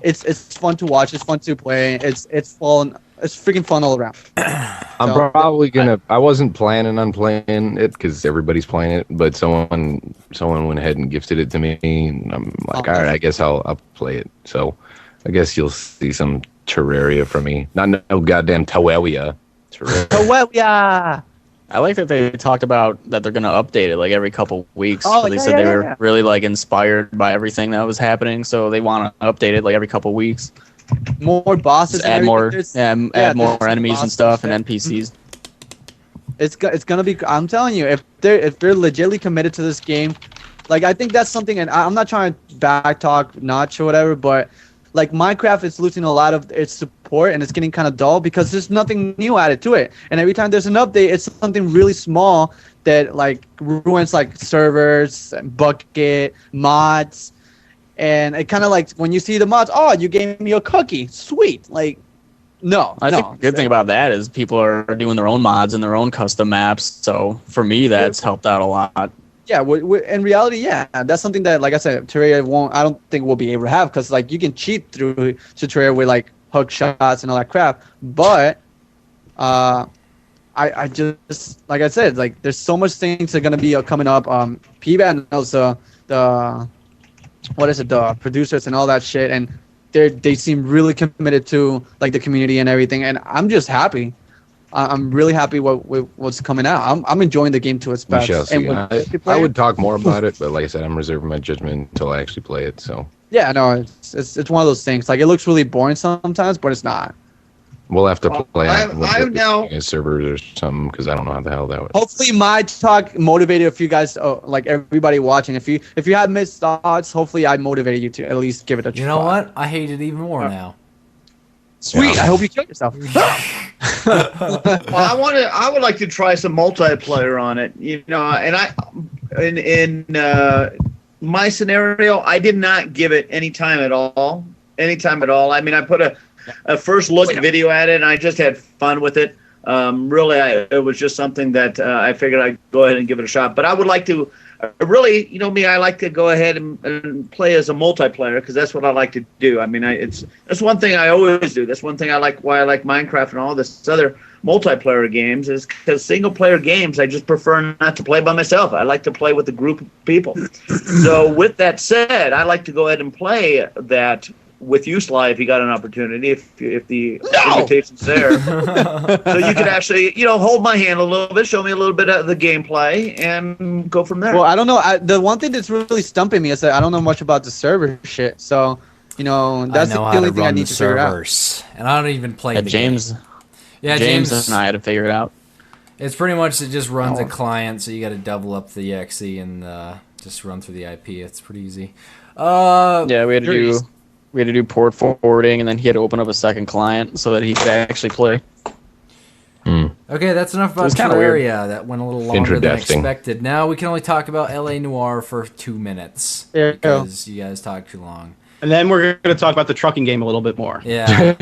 It's fun to watch. It's fun to play. It's fun. It's freaking fun all around. I'm probably gonna. I wasn't planning on playing it because everybody's playing it, but someone went ahead and gifted it to me. And I'm like, all right, I guess I'll play it. So, I guess you'll see some Terraria from me. Not no goddamn Terraria. Well, yeah. I like that they talked about that they're gonna update it like every couple weeks. Oh, They yeah, said yeah, they yeah, were yeah. really like inspired by everything that was happening, so they want to update it like every couple weeks. More bosses. Just and add more, everything. add more there's enemies and bosses stuff and and NPCs. It's gonna be. I'm telling you, if they're legitimately committed to this game, like I think that's something. And I'm not trying to backtalk Notch or whatever, but like Minecraft is losing a lot of its support and it's getting kind of dull because there's nothing new added to it. And every time there's an update, it's something really small that like ruins like servers, bucket, mods. And it kind of like when you see the mods, oh, you gave me a cookie, sweet. Like, no, I think the good thing about that is people are doing their own mods and their own custom maps. So for me, that's helped out a lot. Yeah, in reality, yeah, that's something that, like I said, Terraria won't. I don't think we'll be able to have because like you can cheat through Terraria with like hook shots and all that crap. But I just like I said, like there's so much things that are gonna be coming up. PBAT knows the what is it, the producers and all that shit, and they seem really committed to like the community and everything, and I'm just happy. I'm really happy with what's coming out. I'm enjoying the game to its best. We shall see. I would talk more about it, but like I said, I'm reserving my judgment until I actually play it. So yeah, no, it's one of those things. Like it looks really boring sometimes, but it's not. We'll have to play I'm now servers or something because I don't know how the hell that would. Hopefully, my talk motivated a few guys, like everybody watching. If you had missed thoughts, hopefully I motivated you to at least give it a try. You know what? I hate it even more now. Sweet. Yeah. I hope you kill yourself. Well, I would like to try some multiplayer on it. You know, and in my scenario, I did not give it any time at all. I mean, I put a first look video at it, and I just had fun with it. Really, it was just something that I figured I'd go ahead and give it a shot. But I would like to, really, you know me, I like to go ahead and play as a multiplayer because that's what I like to do. I mean, that's one thing I always do. That's one thing I like. Why I like Minecraft and all this other multiplayer games is because single player games I just prefer not to play by myself. I like to play with a group of people. So with that said, I like to go ahead and play that with you, Sly, if you got an opportunity, if the invitation's there. So you could actually, hold my hand a little bit, show me a little bit of the gameplay, and go from there. Well, I don't know. The one thing that's really stumping me is that I don't know much about the server shit. So, that's the only thing I need to figure out. And I don't even play the James. game. Yeah, James and I had to figure it out. It's pretty much, it just runs a client, so you got to double up the exe and just run through the IP. It's pretty easy. Yeah, we had to do port forwarding, and then he had to open up a second client so that he could actually play. Okay, that's enough about Terraria. That went a little longer than expected. Now we can only talk about LA Noire for 2 minutes because you guys talked too long. And then we're going to talk about the trucking game a little bit more. Yeah.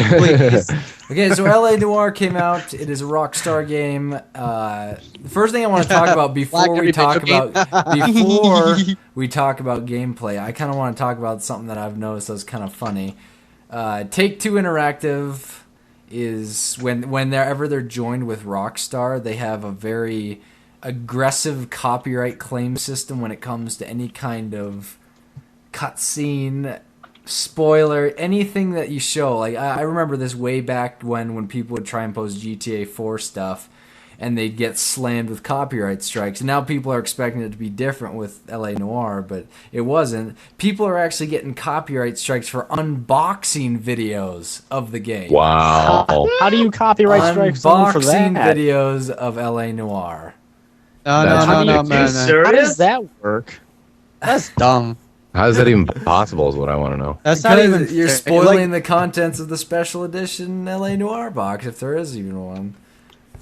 Okay, so LA Noire came out. It is a Rockstar game. The first thing I want to talk about before we talk about gameplay, I kind of want to talk about something that I've noticed that's kind of funny. Take-Two Interactive is whenever they're joined with Rockstar, they have a very aggressive copyright claim system when it comes to any kind of cutscene, spoiler, anything that you show. Like I remember this way back when people would try and post GTA 4 stuff and they'd get slammed with copyright strikes. And now people are expecting it to be different with LA Noire, but it wasn't. People are actually getting copyright strikes for unboxing videos of the game. Wow. How do you copyright strike someone for that? Unboxing videos of LA Noire. No, man. How does that work? That's dumb. How is that even possible is what I want to know. That's not even... You're spoiling the contents of the special edition LA Noire box, if there is even one.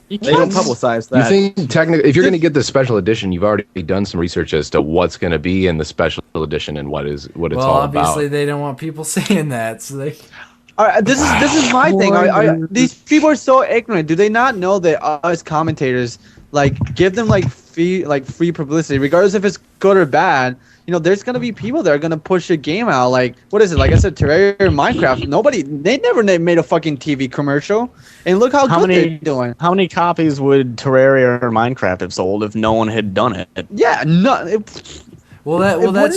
They don't publicize that. You think technically, if you're going to get the special edition, you've already done some research as to what's going to be in the special edition and what it's all about. Well, obviously they don't want people saying that, so they... This is my thing. These people are so ignorant. Do they not know that us commentators give them free publicity, regardless if it's good or bad? There's gonna be people that are gonna push a game out. Like, what is it? Like I said, Terraria or Minecraft. They never made a fucking TV commercial. And look how good they're doing. How many copies would Terraria or Minecraft have sold if no one had done it? Yeah, that's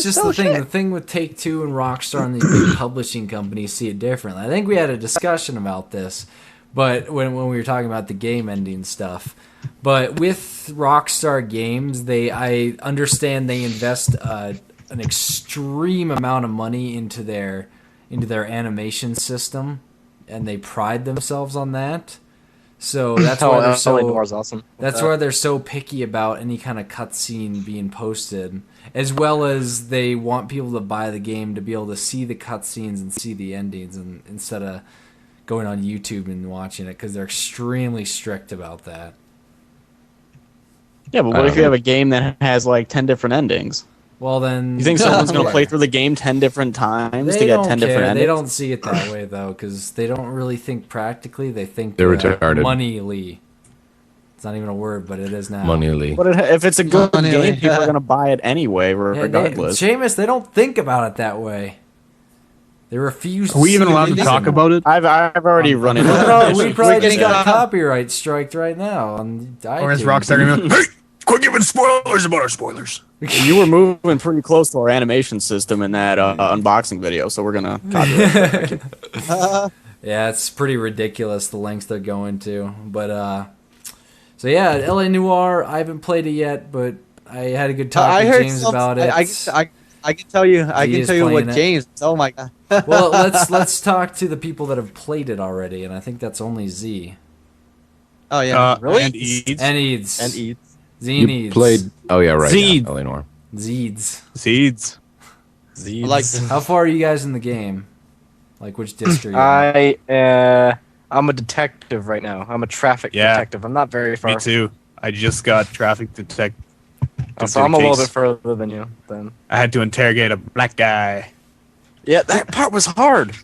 just the thing. The thing with Take-Two and Rockstar and these big publishing companies see it differently. I think we had a discussion about this, but when we were talking about the game ending stuff. But with Rockstar Games, I understand they invest an extreme amount of money into their animation system, and they pride themselves on that. So that's Oh, why they're LA so. Noir's awesome. That's why they're so picky about any kind of cutscene being posted, as well as they want people to buy the game to be able to see the cutscenes and see the endings, and instead of going on YouTube and watching it, because they're extremely strict about that. Yeah, but what if you have a game that has like 10 different endings? Well, then You think someone's going to play through the game 10 different times they to get don't 10 care. different endings? They don't see it that way though, because they don't really think practically. They think They're retarded. moneyly. It's not even a word, but it is now. Moneyly. But if it's a good Money, game, people yeah. are going to buy it anyway, regardless. Seamus, they don't think about it that way. They refuse. Are we to even see allowed the to reason. talk about it? I've already run into We it. probably just getting got on- copyright striked right now on iTunes. Or is Rockstar gonna be like, hey, quit giving spoilers about our spoilers? You were moving pretty close to our animation system in that unboxing video, so we're going to copyright. Yeah, it's pretty ridiculous the lengths they're going to. But so yeah, LA Noire. I haven't played it yet, but I had a good talk I with heard James some- about it. I can tell you. I He can is tell you what playing it. James. Oh my god. Well, let's talk to the people that have played it already, and I think that's only Z Oh yeah. Really? And Eads. and Eads. And eats. Z and You Eads. played. Oh yeah, right. Seed. Yeah, Eleanor. Zeeds. Seeds. Z's. I like How far are you guys in the game? Like which district? Are you in? I'm a detective right now. I'm a traffic Yeah. detective. I'm not very far. Me too. I just got traffic detect. So I'm a little bit further than you. Then. I had to interrogate a black guy. Yeah, that part was hard.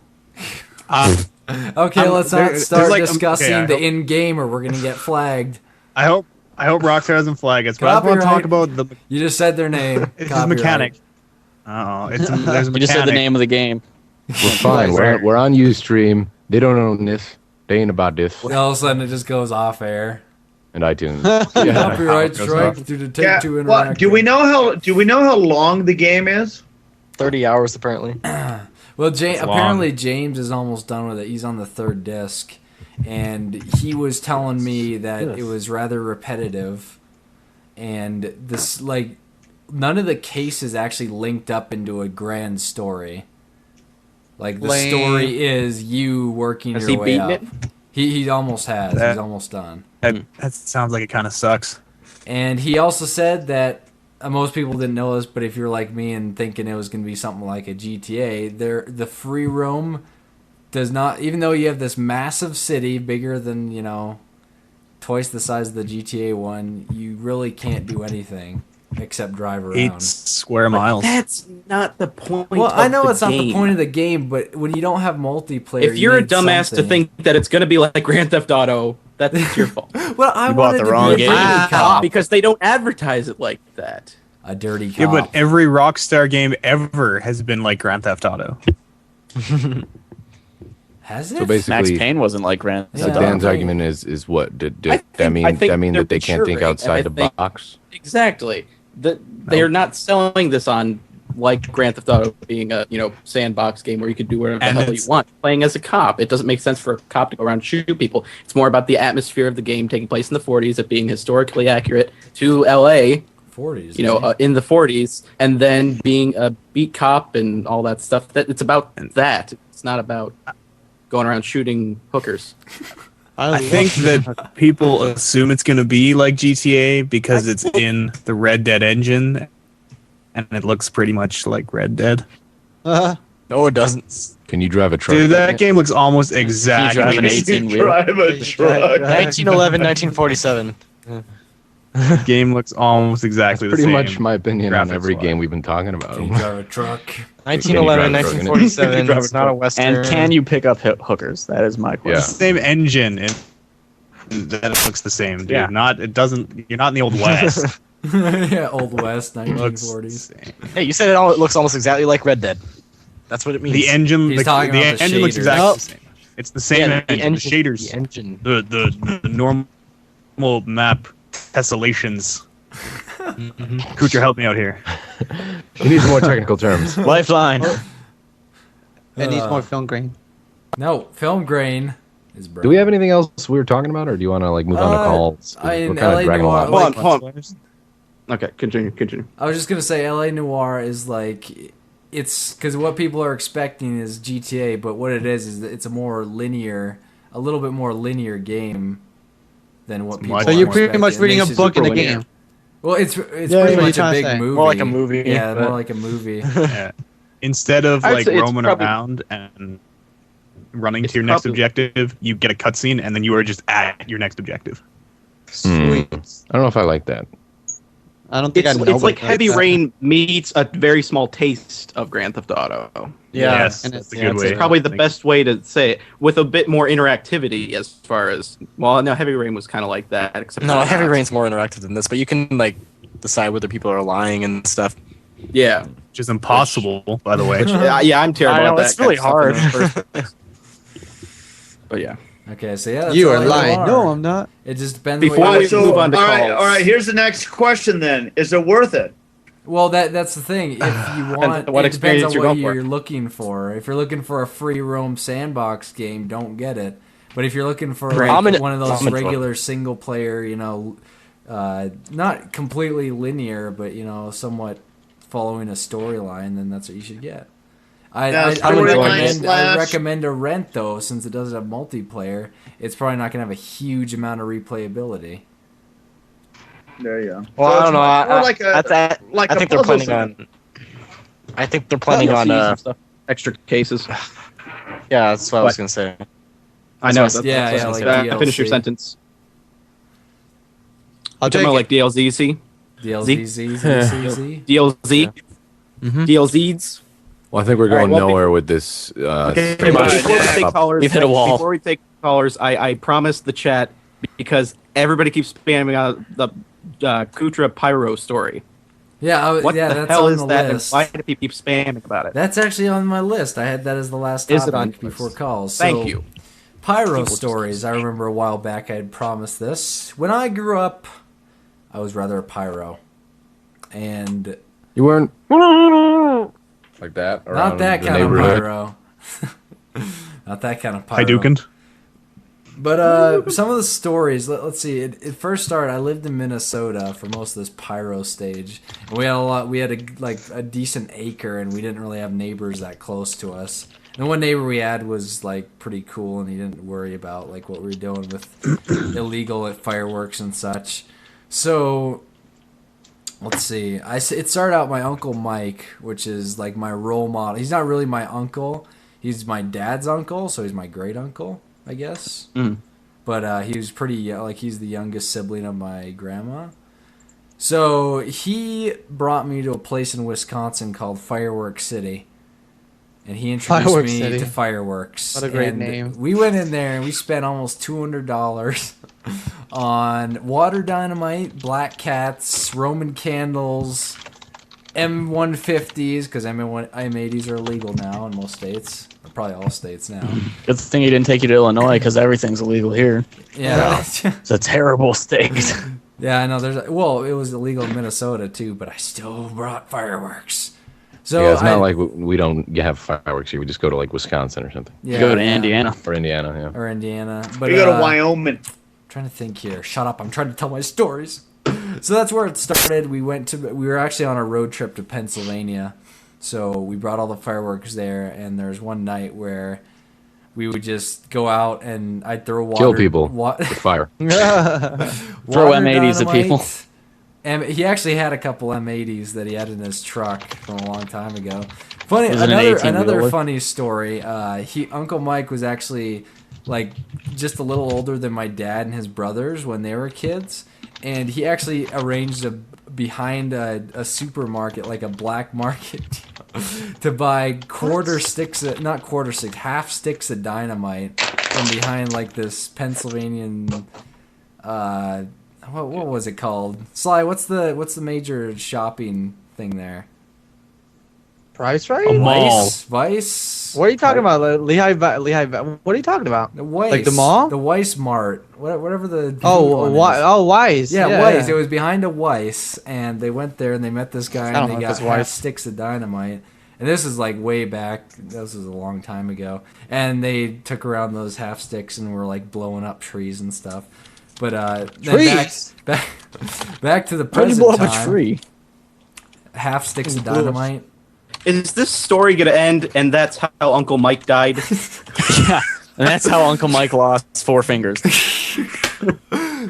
Okay, let's there- not there's start like- discussing okay, I the hope- in-game, or we're gonna get flagged. I hope Rockstar doesn't flag us. But I just want to talk Copyright. about the You just said their name. it's his Copyright. mechanic. Oh, it's there's a mechanic. You just said the name of the game. We're fine. We're on Ustream. They don't own this. They ain't about this. All of a sudden, it just goes off air. And iTunes. Copyright goes strike off. due to Take Two Interactive. Well, do we know how long the game is? 30 hours apparently. Well, long. apparently James is almost done with it. He's on the third disc, and he was telling me that it was rather repetitive, and this like none of the cases actually linked up into a grand story. Like the Lame. story is you working Has your he way beaten up. it? He almost has. That- He's almost done. That sounds like it kind of sucks. And he also said that most people didn't know this, but if you're like me and thinking it was going to be something like a GTA, the free roam does not, even though you have this massive city bigger than, twice the size of the GTA one, you really can't do anything except drive around. 8 square miles. That's not the point. Well, of I know the it's not the game. point of the game, but when you don't have multiplayer, If you're a need dumbass to something. think that it's going to be like Grand Theft Auto, that's your fault. Well, I You bought wanted the to wrong be a game. dirty cop. Because they don't advertise it like that. A dirty cop. Yeah, but every Rockstar game ever has been like Grand Theft Auto. Has it? So Max basically, Payne wasn't like Grand so Theft Dan's Auto. argument is what? Did I that think- mean I think that mean they're that they can't think maturing, outside the and I think- box? Exactly. They're not selling this on like Grand Theft Auto being a sandbox game where you can do whatever the And hell you it's- want. Playing as a cop, it doesn't make sense for a cop to go around and shoot people. It's more about the atmosphere of the game taking place in the 40s, it being historically accurate to LA, 40s. in the 40s, and then being a beat cop and all that stuff. That it's about that. It's not about going around shooting hookers. I think that people assume it's going to be like GTA because it's in the Red Dead engine, and it looks pretty much like Red Dead. No, it doesn't. Can you drive a truck? Dude, that game looks almost exactly drive an the 18-wheel? Drive a truck. 1911, 1947. game looks almost exactly the Pretty same. much my opinion on every graphics-wise. game we've been talking about. Can you drive a truck? 1911, drive a truck in it? 1947. It's not a western. And can you pick up hookers? That is my Yeah. question. Same engine, and that it looks the same, dude. Yeah. It doesn't. You're not in the old west. Yeah, Old West, It looks the 1940s. same. Hey, you said it looks almost exactly like Red Dead. That's what it means. The engine, He's the talking the about the engine looks shaders. exactly Nope. the same. It's the same Yeah, engine. The shaders, The engine. the normal map tessellations. Kucher, help me out here. He needs more technical terms. Lifeline. It needs more film grain. No, film grain is broken. Do we have anything else we were talking about, or do you want to like move on to calls? in We're kind LA of dragging Noire, along. like- Hold on. Okay, continue. I was just gonna say, LA Noire is like, it's because what people are expecting is GTA, but what it is that it's a little bit more linear game than what It's people. much So you're are pretty much expecting. reading a makes it book in super the linear. game. Well, it's Yeah, pretty what much you're a trying to big say. movie. More like a movie. Yeah, but- more like a movie. Yeah. Instead of I'd like say it's roaming probably- around and running It's to your next probably- objective, you get a cutscene and then you are just at your next objective. Sweet. I don't know if I like that. I don't think It's, I know. it's like what Heavy that. Rain meets a very small taste of Grand Theft Auto. Yeah. Yes, and that's a it's- good yeah, way. It's probably the best way to say it, with a bit more interactivity as far as. Well, no, Heavy Rain was kind of like that. Except No, for Heavy not. Rain's more interactive than this, but you can like decide whether people are lying and stuff. Yeah, Which is impossible, by the way. yeah, I'm terrible I know, at that. it's really kind of stuff in hard. the first place. But yeah, Okay, so yeah, that's You all are you lying. are. No, I'm not. It just depends. Before what we you- move on to all right, calls. all right. Here's the next question. Then, is it worth it? Well, that's the thing. If you want, on what it depends experience on you're what going for. you're looking for. If you're looking for a free roam sandbox game, don't get it. But if you're looking for Right. like, I'm in- one of those I'm in for it. regular single player, not completely linear, but somewhat following a storyline, then that's what you should get. I storyline / recommend a rent though, since it doesn't have multiplayer. It's probably not going to have a huge amount of replayability. There you go. Well, So I it's don't know. more like I a think they're puzzle planning sim. on. I think they're planning DLCs on. and stuff. Extra cases. Yeah, that's what I was What? gonna say. I know. That's That's, Yeah, that's yeah, what I was like gonna say. DLC. Finish your sentence. I'll You're talking take about it. like DLZC, DLZ. DLZ, Mhm. DLZs. Well, I think we're All right, going well, nowhere with this. Okay, pretty much. before we take callers, We've hit a wall. Before we take callers, I promised the chat because everybody keeps spamming out the Kutra Pyro story. Yeah, What yeah, the that's hell on is the that? list. And why do people keep spamming about it? That's actually on my list. I had that as the last Is topic it on your before list? calls. Thank So, you. Pyro People just- stories. I remember a while back I had promised this. When I grew up, I was rather a pyro. And You weren't like that. not around that the kind of neighborhood? pyro. Not that kind of pyro. Hadouken. But some of the stories, let's see. It first started. I lived in Minnesota for most of this pyro stage. And we had a lot. We had a decent acre, and we didn't really have neighbors that close to us. And one neighbor we had was like pretty cool, and he didn't worry about like what we were doing with illegal fireworks and such. So let's see. It started out my uncle Mike, which is like my role model. He's not really my uncle. He's my dad's uncle, so he's my great uncle, I guess. Mm. But he was pretty he's the youngest sibling of my grandma. So he brought me to a place in Wisconsin called Fireworks City. And he introduced Fireworks me City. to fireworks. What a great And name. We went in there and we spent almost $200 on water dynamite, black cats, Roman candles, M150s, because M80s are illegal now in most states. Probably all states now. Good thing he didn't take you to Illinois because everything's illegal here. Yeah. It's a terrible state. Yeah, I know. It was illegal in Minnesota too, but I still brought fireworks. So Yeah, it's not like we don't have fireworks here. We just go to like Wisconsin or something. yeah, Go to yeah, Indiana. Or Indiana, yeah. or Indiana. But We go to Wyoming. trying to think here. Shut up! I'm trying to tell my stories. So that's where it started. We were actually on a road trip to Pennsylvania. So we brought all the fireworks there, and there was one night where we would just go out and I'd throw water. Kill people with fire. Throw water M80s at people. dynamite. And he actually had a couple M80s that he had in his truck from a long time ago. Funny, Was it an another 18-wheeler? funny story. Uncle Mike was actually like just a little older than my dad and his brothers when they were kids, and he actually arranged behind a supermarket, like a black market, to buy half sticks of dynamite from behind like this Pennsylvanian. What was it called? Sly, what's the major shopping thing there? Price right? A mall. Vice. What are you talking about? Lehigh? What are you talking about? The Weiss. Like the mall? The Weiss Mart. Whatever the. Oh, one is. Weiss. Yeah, Weiss. It was behind a Weiss, and they went there and they met this guy, I don't and know they if got it's half Weiss. sticks of dynamite. And this is like way back. This was a long time ago. And they took around those half sticks and were like blowing up trees and stuff. But then Trees? back to the Why'd you present blow up a time. tree? Half sticks of Blew up. dynamite. Is this story gonna end? And that's how Uncle Mike died. Yeah, and that's how Uncle Mike lost 4 fingers.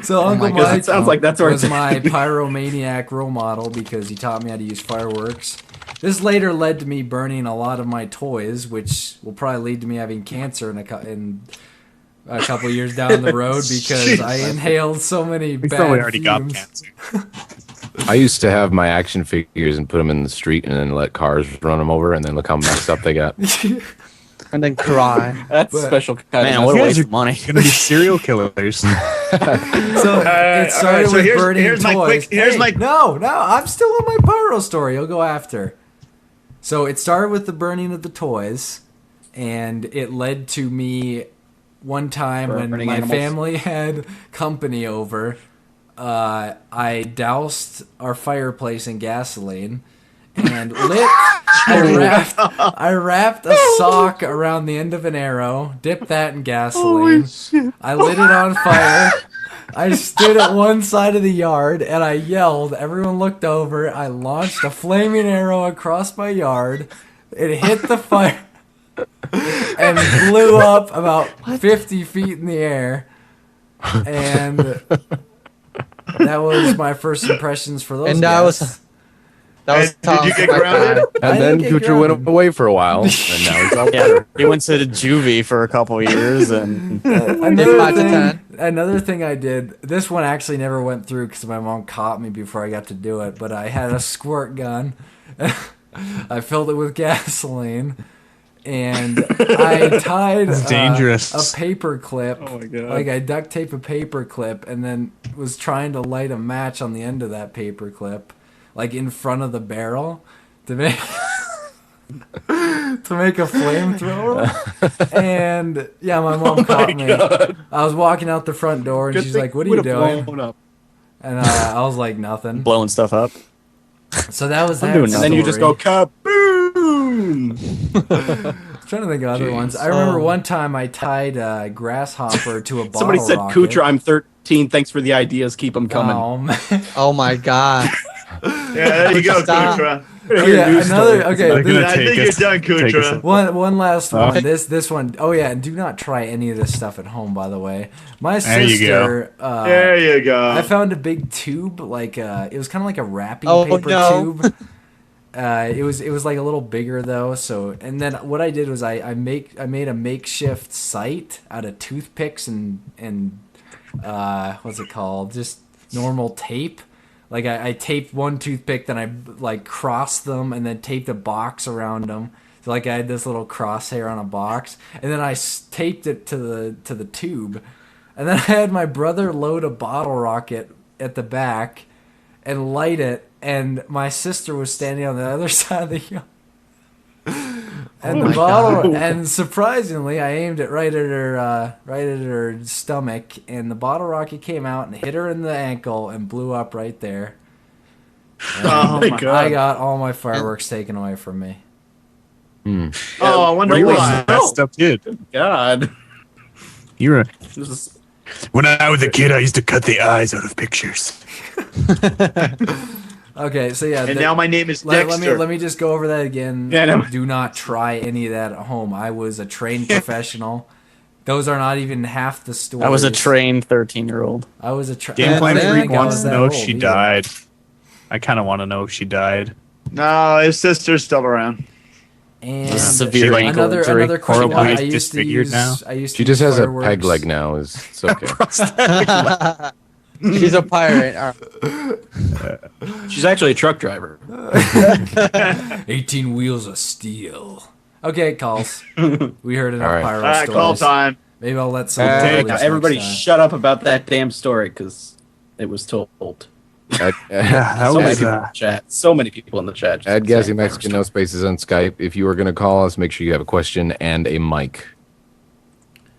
So Uncle God, Mike it sounds like that's where was it's my heading. pyromaniac role model because he taught me how to use fireworks. This later led to me burning a lot of my toys, which will probably lead to me having cancer in a couple years down the road because I inhaled so many We bad probably already got fumes. cancer. I used to have my action figures and put them in the street and then let cars run them over and then look how messed up they got. And then cry. That's But- special kind Man, of what a guys waste are of money. Gonna be serial killers. So it started so with here's- burning here's my toys. quick- here's Hey, my- no, I'm still on my pyro story. You'll go after. So it started with the burning of the toys, and it led to me one time when Burning my animals. family had company over. I doused our fireplace in gasoline and lit. I wrapped a sock around the end of an arrow, dipped that in gasoline. I lit it on fire. I stood at one side of the yard and I yelled. Everyone looked over. I launched a flaming arrow across my yard. It hit the fire and blew up about 50 feet in the air. And that was my first impressions for those And guys. that was Did you get grounded? I And then didn't get Kucher went grounded. away for a while, and now he's out Yeah, there. he went to juvie for a couple years, and Another 5 to thing, 10. another thing I did, this one actually never went through because my mom caught me before I got to do it, but I had a squirt gun. I filled it with gasoline, and I tied That's dangerous. a paper clip. Oh my God. Like I duct tape a paper clip and then was trying to light a match on the end of that paper clip, like in front of the barrel to make to make a flamethrower. And yeah, my mom caught me. I was walking out the front door and she's like, "What are you doing?" Up. And I was like, "Nothing." blowing stuff up. So that was that. doing And nothing. then you just go kaboom. I'm trying to think of other ones. I remember one time I tied a grasshopper to a bottle Somebody said, rocket. Kucher, I'm 13. Thanks for the ideas. Keep them coming. Oh, man. Oh my god. Yeah, there you go, Stop. Kutra. Yeah, another. Okay, They're gonna I think take you're us- done, take us Kutra. up. one last one. Okay. This one. Oh yeah, and do not try any of this stuff at home. By the way, my There you sister. There you go. I found a big tube, like it was kind of like a wrapping Oh, paper no. tube. It was like a little bigger though. So and then what I did was I made a makeshift sight out of toothpicks and what's it called? Just normal tape. Like I taped one toothpick, then I like crossed them and then taped a box around them. So like I had this little crosshair on a box, and then I taped it to the tube, and then I had my brother load a bottle rocket at the back, and light it, and my sister was standing on the other side of the yard. And the bottle, and surprisingly, I aimed it right at her stomach, and the bottle rocket came out and hit her in the ankle and blew up right there. And Oh my I got all my fireworks taken away from me. Oh, I wonder Really? why. Messed up kid. God. You're a, This is- when I was a kid, I used to cut the eyes out of pictures. Okay, so yeah. And now my name is let Dexter. me just go over that again. Yeah, no. Do not try any of that at home. I was a trained professional. Those are not even half the stories. I was a trained 13-year-old. I was a Game Plan then Freak I wants was to that know if old she either. died. I kind of want to know if she died. No, his sister's still around. And Severe ankle another injury. another question. Horribly I used to disfigured use. now. I used to She just use has a fireworks. peg leg now. It's okay. She's a pirate. All right. She's actually a truck driver. 18 wheels of steel. Okay, calls. We heard enough All right. pyro All right, stories. call time. Maybe I'll let some. Everybody shut up about that damn story because it was told. Yeah, that So many was. people in the chat. So many people in the chat. just Add saying Gassy Mexican No Spaces on Skype. If you are going to call us, make sure you have a question and a mic.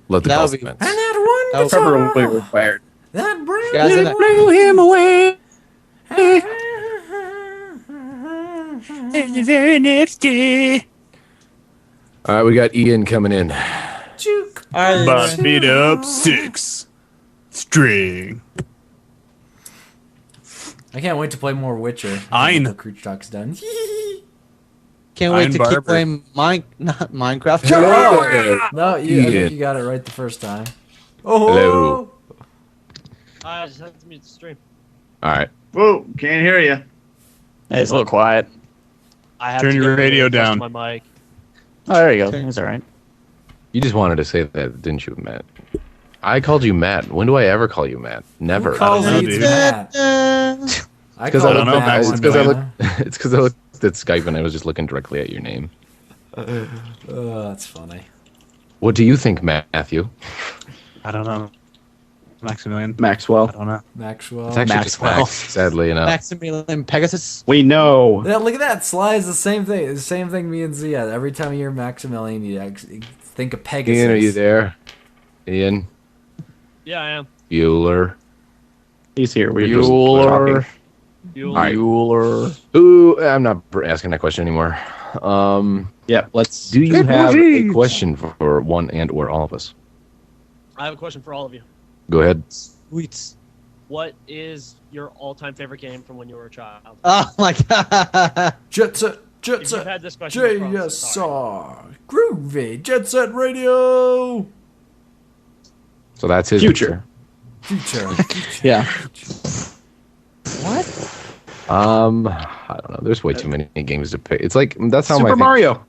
Let the That calls would be- commence. And that one Probably guitar required. that brings Guys, and that- Blew him away. The very next day. All right, we got Ian coming in. juke. All right. Beat up 6 string. I can't wait to play more Witcher. Ein. The Creature Talk's done. Can't wait Iron to Barber. keep playing not Minecraft. No, you, I Ian. think you got it right the first time. Oh, Hello. I just had to mute the stream. All right. Whoa, can't hear you. Hey, it's a little quiet. I have Turn to your get radio close to down. My mic. Oh, there you go. It's all right. You just wanted to say that, didn't you, Matt? I called you Matt. When do I ever call you Matt? Never. Who calls know, you dude. Matt? I Because call I you looked know, at Matt Max, once, because I man. looked. It's because I looked at Skype and I was just looking directly at your name. Oh, that's funny. What do you think, Matthew? I don't know. Maximilian. I Maxwell. don't know. Maxwell. It's actually just Maxwell. Max, sadly enough. Maximilian Pegasus. We know. Yeah, look at that. Sly is the same thing. The same thing me and Z had. Every time you hear Maximilian, you think of Pegasus. Ian, are you there? Ian Yeah, I am. Bueller. He's here. We're just Bueller. talking. Bueller. Ooh, I'm not asking that question anymore. Yeah, let's. Do you have a question for one and or all of us? I have a question for all of you. Go ahead. Sweet. What is your all-time favorite game from when you were a child? Oh my god. Jet Set. Jet If you've Set. had this question before, I'm sorry. JSR. Groovy. Jet Set Radio. So that's his Future. Future. Yeah. What? I don't know. There's way too many games to pick. It's like that's how Super Mario.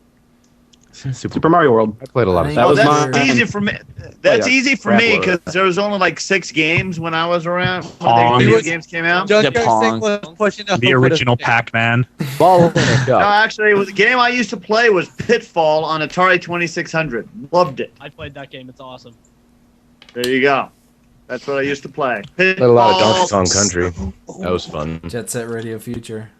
Super Mario World. I played a lot of That stuff. was That's mine. easy for me. That's yeah. easy for Crap me load. because there was only like 6 games when I was around when Pong. the video games came out. Junkyard Pong. Sing was pushing up The original Pac-Man. Ball in a No, cup. actually, the game I used to play was Pitfall on Atari 2600. Loved it. I played that game. It's awesome. There you go. That's what I used to play. Played a lot of Donkey Pitfall. Kong Country. That was fun. Jet Set Radio Future.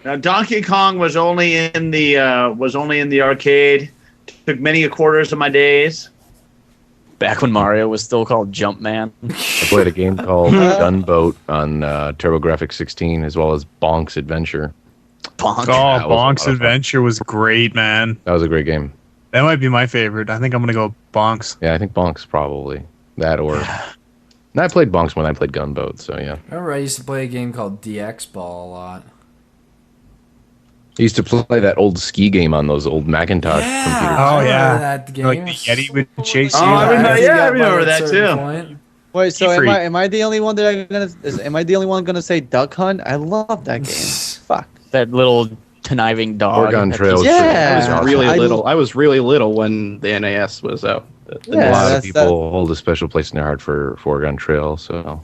Now Donkey Kong was only in the arcade. Took many a quarters of my days. Back when Mario was still called Jumpman. I played a game called Gunboat on TurboGrafx 16 as well as Bonk's Adventure. Bonk. Oh, That was a lot Bonk's of fun. Adventure was great, man. That was a great game. That might be my favorite. I think I'm gonna go Bonk's. Yeah, I think Bonk's probably that or. And I played Bonk's when I played Gunboat, so yeah. Remember, I used to play a game called DX Ball a lot. I used to play that old ski game on those old Macintosh computers. Oh, I remember yeah. that game. Like the Yeti would chase Oh, you. I remember- After you yeah, I got by remember a that certain too. point. Wait, so Free. am I the only one that am I the only one gonna say Duck Hunt? I love that game. Fuck. That little conniving dog. Oregon That Trail. piece- Yeah. I was awesome. really I- little. I was really little when the NAS was out. Yeah, A lot of that's- people hold a special place in their heart for Oregon Trail, so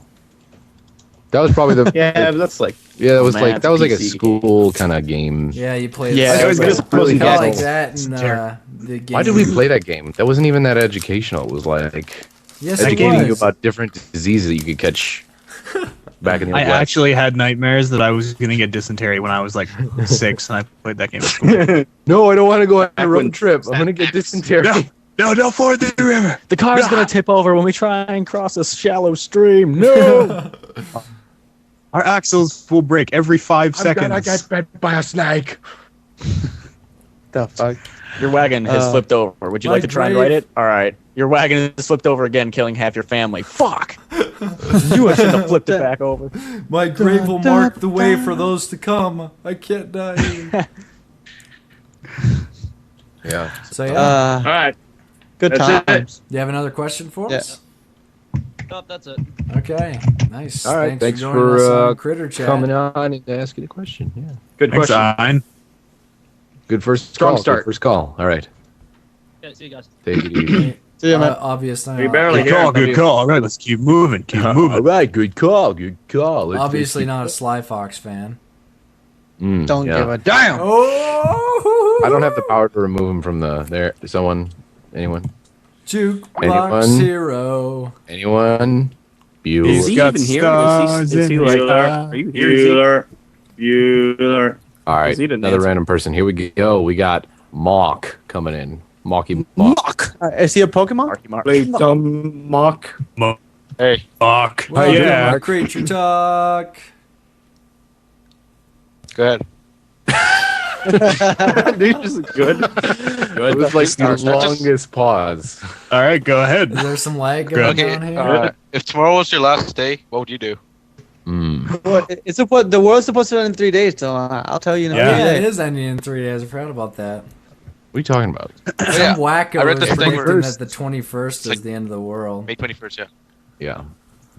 that was probably the Yeah, that's like. yeah that was Man, like it's that was like a PC. school kind of game. Yeah, you played. Yeah, it was just really Kinda like awful. that in the game. Why did we play that game? That wasn't even that educational. It was like Yes, it educating you was. about different diseases that you could catch back in the I old West. actually had nightmares that I was gonna get dysentery when I was like 6, and I played that game. No, I don't want to go on a Back road when- trip. I'm gonna get dysentery. No, don't ford the river. The car's gonna tip over when we try and cross a shallow stream. No. Our axles will break every 5 seconds. I got bit by a snake. The fuck. Your wagon has flipped over. Would you like to try and brave- ride it? All right. Your wagon has flipped over again, killing half your family. Fuck. You shouldn't have flipped it back over. My grave will mark the way for those to come. I can't die. Yeah. So yeah, All right. Good That's it. times. you have another question for Yeah. us? Nope, that's it. Okay, nice. All right. Thanks joining for us on Critter Chat. coming on and asking a question. Yeah. Good Thanks, question. Ein. Good first Strong call. start. Good first call. All right. Yeah, see you guys. Take it easy. See ya, man. Obviously, You barely Good hear call, him. good call. All right, let's keep moving. Keep All moving. right. Good call. Good call. Let's obviously keep- not a Sly Fox fan. Don't yeah. give a damn. Oh, I don't have the power to remove him from the there. Someone, anyone, Jukebox Anyone? Hero. anyone. Is Bueller. he got even here? stars Is he in like? his Are you here? Is he- Bueller. Bueller. All right. Is he the Another Nancy? random person. Here we go. We got Mock coming in. Mocky Mock. Is he a Pokemon? Marky Mark. Play some mock. Hey. Fuck. Welcome Yeah. to Creature Talk. Go ahead. Dude, this is good. It was like the longest pause. All right, go ahead. Is there some lag going Okay. on here? If tomorrow was your last day, what would you do? Well, the world's supposed to end in 3 days, so I'll tell you in Yeah. a Yeah, day. it is ending in 3 days. I forgot about that. What are you talking about? Some wacko I read is this thing predicting where- that the 21st is like- the end of the world. May 21st, yeah. Yeah.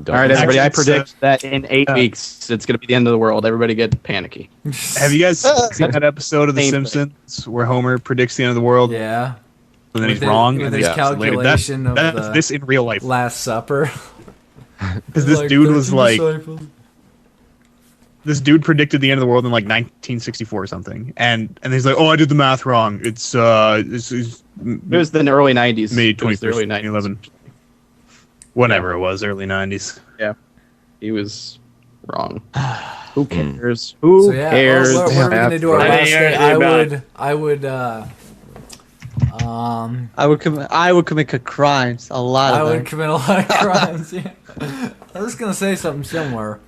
Don't. All right, everybody. I Actually, predict that in 8 weeks it's going to be the end of the world. Everybody get panicky. Have you guys seen that episode of The Same thing. Simpsons where Homer predicts the end of the world Yeah. and then he's With wrong? with and his then years later? calculation of That's the this in real life. Last Supper. Because this Like dude was 13 like, disciples. this dude predicted the end of the world in like 1964 or something, and he's like, oh, I did the math wrong. It's It was the early 90s. May It was the 21st, early 90s. 2011. Whatever it was, early 90s. Yeah, he was wrong. Who cares? Who So yeah, cares? what are we gonna do our I last didn't hear thing? anything I would I would commit crimes. A lot I of would them. commit a lot of crimes. Yeah. I was gonna say something similar.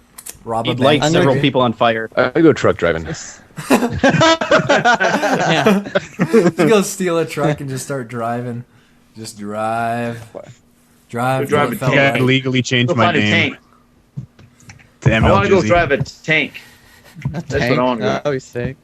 Rob a He'd light bank. several people on fire. I go truck driving. Just go steal a truck and just start driving. Just drive. Drive. Go drive till it a felt Yeah, right. legally changed Go my find a name tank. to I ML want to go Jizzy. drive a tank. That's what I want to do. That'd be sick.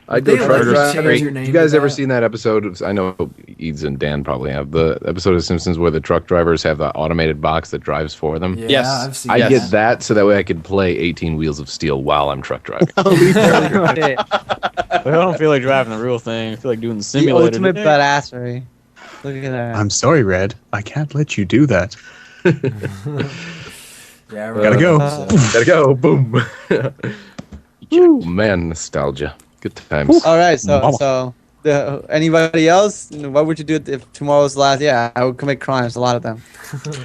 I'd They go let truck you change driving. your name You guys to ever that? seen that episode? I know Eads and Dan probably have the episode of Simpsons where the truck drivers have the automated box that drives for them. Yeah, Yes. I've seen I that. get that so that way I could play 18 Wheels of Steel while I'm truck driving. Shit. I don't feel like driving the real thing. I feel like doing the The simulator. ultimate today. badassery. Look at that. I'm sorry, Red. I can't let you do that. Yeah, I Gotta go. Gotta go. Boom. Ooh, man, nostalgia. Good times. All right, so Mama. anybody else? What would you do if tomorrow's last? Yeah, I would commit crimes. A lot of them.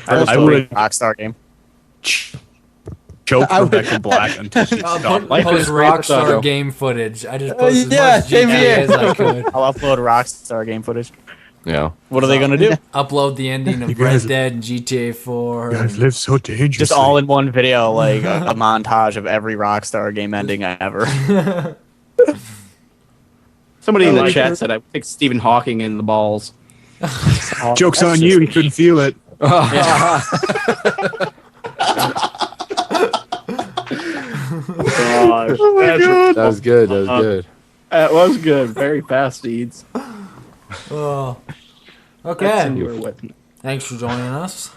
I would Rockstar game. choke I would- Rebecca Black until she I'll stopped. Life post is great without Rockstar Joe. game footage. I just post as yeah, much same GTA here. as I could. I'll upload Rockstar game footage. Yeah. What are they gonna do? Upload the ending of You Red guys- Dead and GTA 4. You guys and- live so dangerously. Just all in one video, like a montage of every Rockstar game ending ever. Somebody in the like chat it. said I picked Stephen Hawking in the balls. Joke's on you. You couldn't feel it. Gosh, That was good. That was good. that was good. Very fast, Deeds. Oh. That's Okay. in your weapon. Thanks for joining us.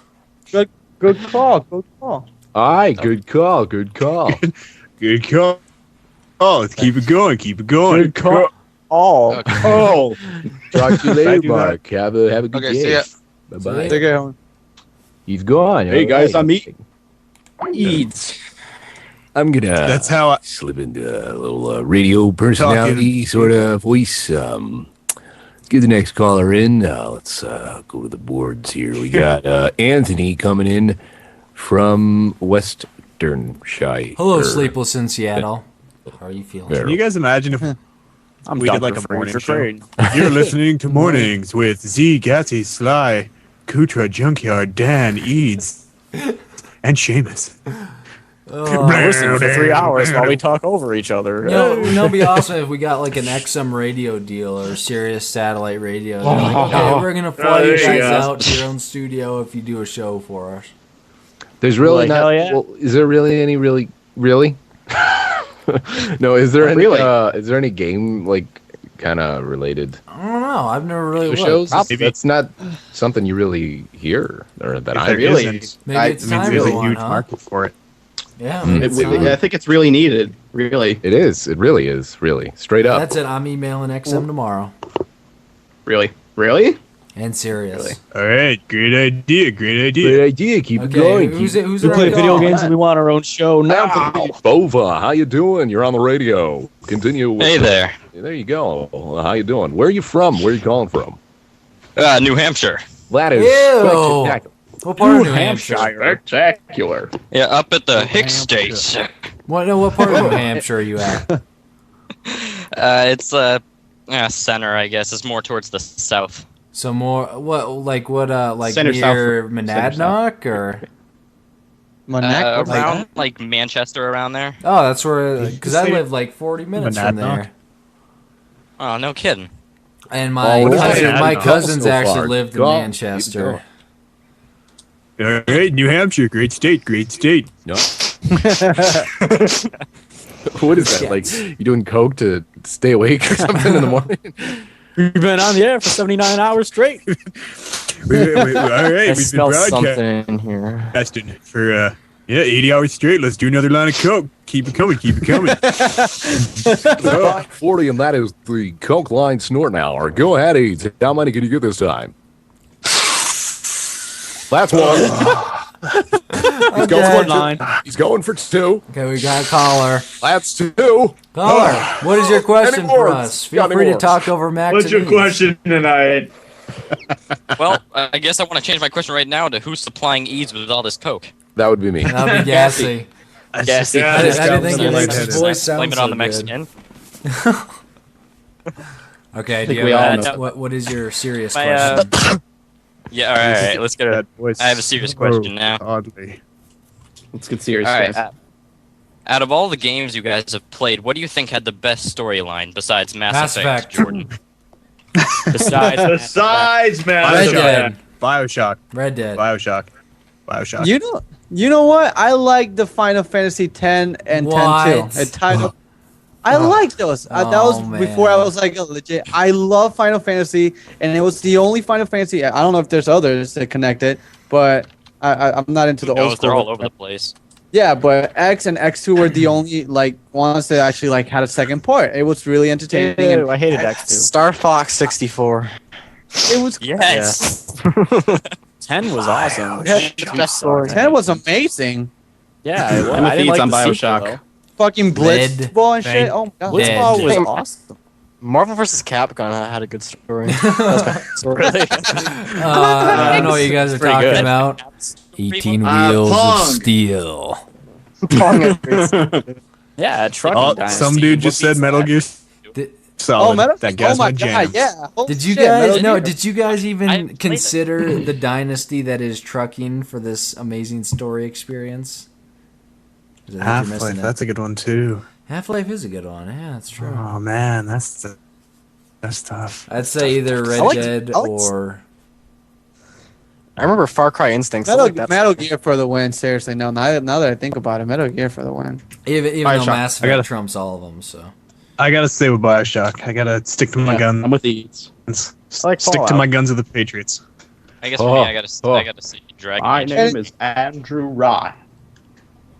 Good call. Good call. Aye, good call. Good call. Good call. Oh, let's keep it going. Keep it going. Good call. Oh, Oh. Talk to you I later, do that. Mark. Have a good Okay, day. see ya. Bye-bye. Take it home. He's gone. Hey, guys, All I'm right. Eads. I'm gonna That's how I. slip into a little radio personality sort of voice. Get the next caller in. Let's go to the boards here. We got Anthony coming in from Westernshire. Hello, Sleepless in Seattle. How are you feeling? There. Can you guys imagine if I'm we did Dr. like a Freeze morning for show? trade. You're listening to Mornings with Z, Gatsy, Sly, Kutra, Junkyard, Dan, Eads, and Seamus. Listen for 3 hours while we talk over each other. It'd be awesome if we got like an XM radio deal or Sirius satellite radio. They're like, hey, we're gonna fly you there you guys go. out to your own studio if you do a show for us. There's really Like, not. hell yeah. Well, is there really any really? No, is there any? Really? Is there any game like kind of related I don't know. I've never really looked. shows? Maybe. That's not something you really hear or that If I there really. isn't, Maybe I it's mean, time there's for a one, huge huh? market for it. Yeah, Mm. it's I time. think it's really needed. Really, It is. It really is. Really, straight up. That's it. I'm emailing XM tomorrow really. and Sirius. All right, great idea. Great idea. Great idea. Keep it Okay, going. who's Keep it? Who's We our play video call? games and we want our own show now. Bova, how you doing? You're on the radio. Continue. with- Hey there. There you go. How you doing? Where are you from? Where are you calling from? New Hampshire. That is Ew. spectacular. What part of New Hampshire? Spectacular. Yeah, up at the Hicks States. What part of New Hampshire are you at? It's center, I guess. It's more towards the south. So more like Center near south. Monadnock or Around like Manchester, around there. oh that's where because I say live like 40 minutes from Monadnock? there. Oh, no kidding. And my Oh, my Monadnock. cousins So actually far. lived in Go. Manchester. All right, New Hampshire, great state, great state. No. What is that? Like you doing coke to stay awake or something in the morning? We've been on the air for 79 hours straight. All right, I we've been smell broadcasting something in here. for Yeah, 80 hours straight. Let's do another line of coke. Keep it coming. Keep it coming. 40, and that is the Coke line snort hour. Go ahead, Eads. How many can you get this time? That's one. He's going for 9. He's going for 2. Okay, we got a caller. That's 2. Caller, what is your question Any more? for us? Feel free to talk over Max. What's your question tonight? Well, I guess I want to change my question right now to who's supplying Eads with all this coke. That would be me. That would be gassy. Gassy. I didn't think Sounds his lightheaded. voice sounds Blame it so on the good. Mexican. Okay, do think you we have all what is your serious My, question? Yeah, all right. Let's get it. I have a serious question now. Oddly. Let's get serious, All right. guys. Out of all the games you guys have played, what do you think had the best storyline besides Mass Effect, Jordan? Besides Mass Red Effect. Dead. Bioshock. Red Dead. Bioshock. You know what? I like the Final Fantasy 10 and 10 What? too. It tied up. I like those. That was Oh, before I man. was like legit. I love Final Fantasy, and it was the only Final Fantasy. I don't know if there's others that connect it, but I'm not into the old Those, school. they're all over the place. Yeah, but X and X2 were the only like ones that actually like had a second part. It was really entertaining. Ew, And I hated X2. Star Fox 64. it was Yes. 10 was awesome. Best story. 10 was amazing. Yeah, it was. I'm with I didn't Eats like on the sequel, Bioshock. though. Fucking Red Blitzball and shit. Bank. Oh my god. Dead. Blitzball was Damn. awesome. Marvel vs. Capcom had a good story. That's my story. Really? I don't know what you guys are Pretty talking good. about. 18 Uh, wheels of Pong. steel. Yeah, trucking Oh, dynasty. some dude just What said beats Metal that? Gear Did, Solid. Oh, Metal. That guy's Oh my my jam. god. Yeah. Holy did you shit, Metal guys no? Gear. Did you guys I even played it. consider the dynasty that is trucking for this amazing story experience? 'Cause I think you're Half-Life. missing it. That's a good one too. Half-Life is a good one. Yeah, that's true. Oh man, that's tough. I'd say either Red like- Dead I like- or I remember Far Cry Instincts. I Metal, like that. Metal Gear for the win. Seriously, no. Now that I think about it, Metal Gear for the win. even Bioshock. though Mass I gotta- Effect trumps all of them. So I gotta stay with Bioshock. I gotta stick to my guns. I'm with Eats. I like Stick to Fallout. my guns of the Patriots. I guess for me, I gotta say Dragon My Age. name is Andrew Rye.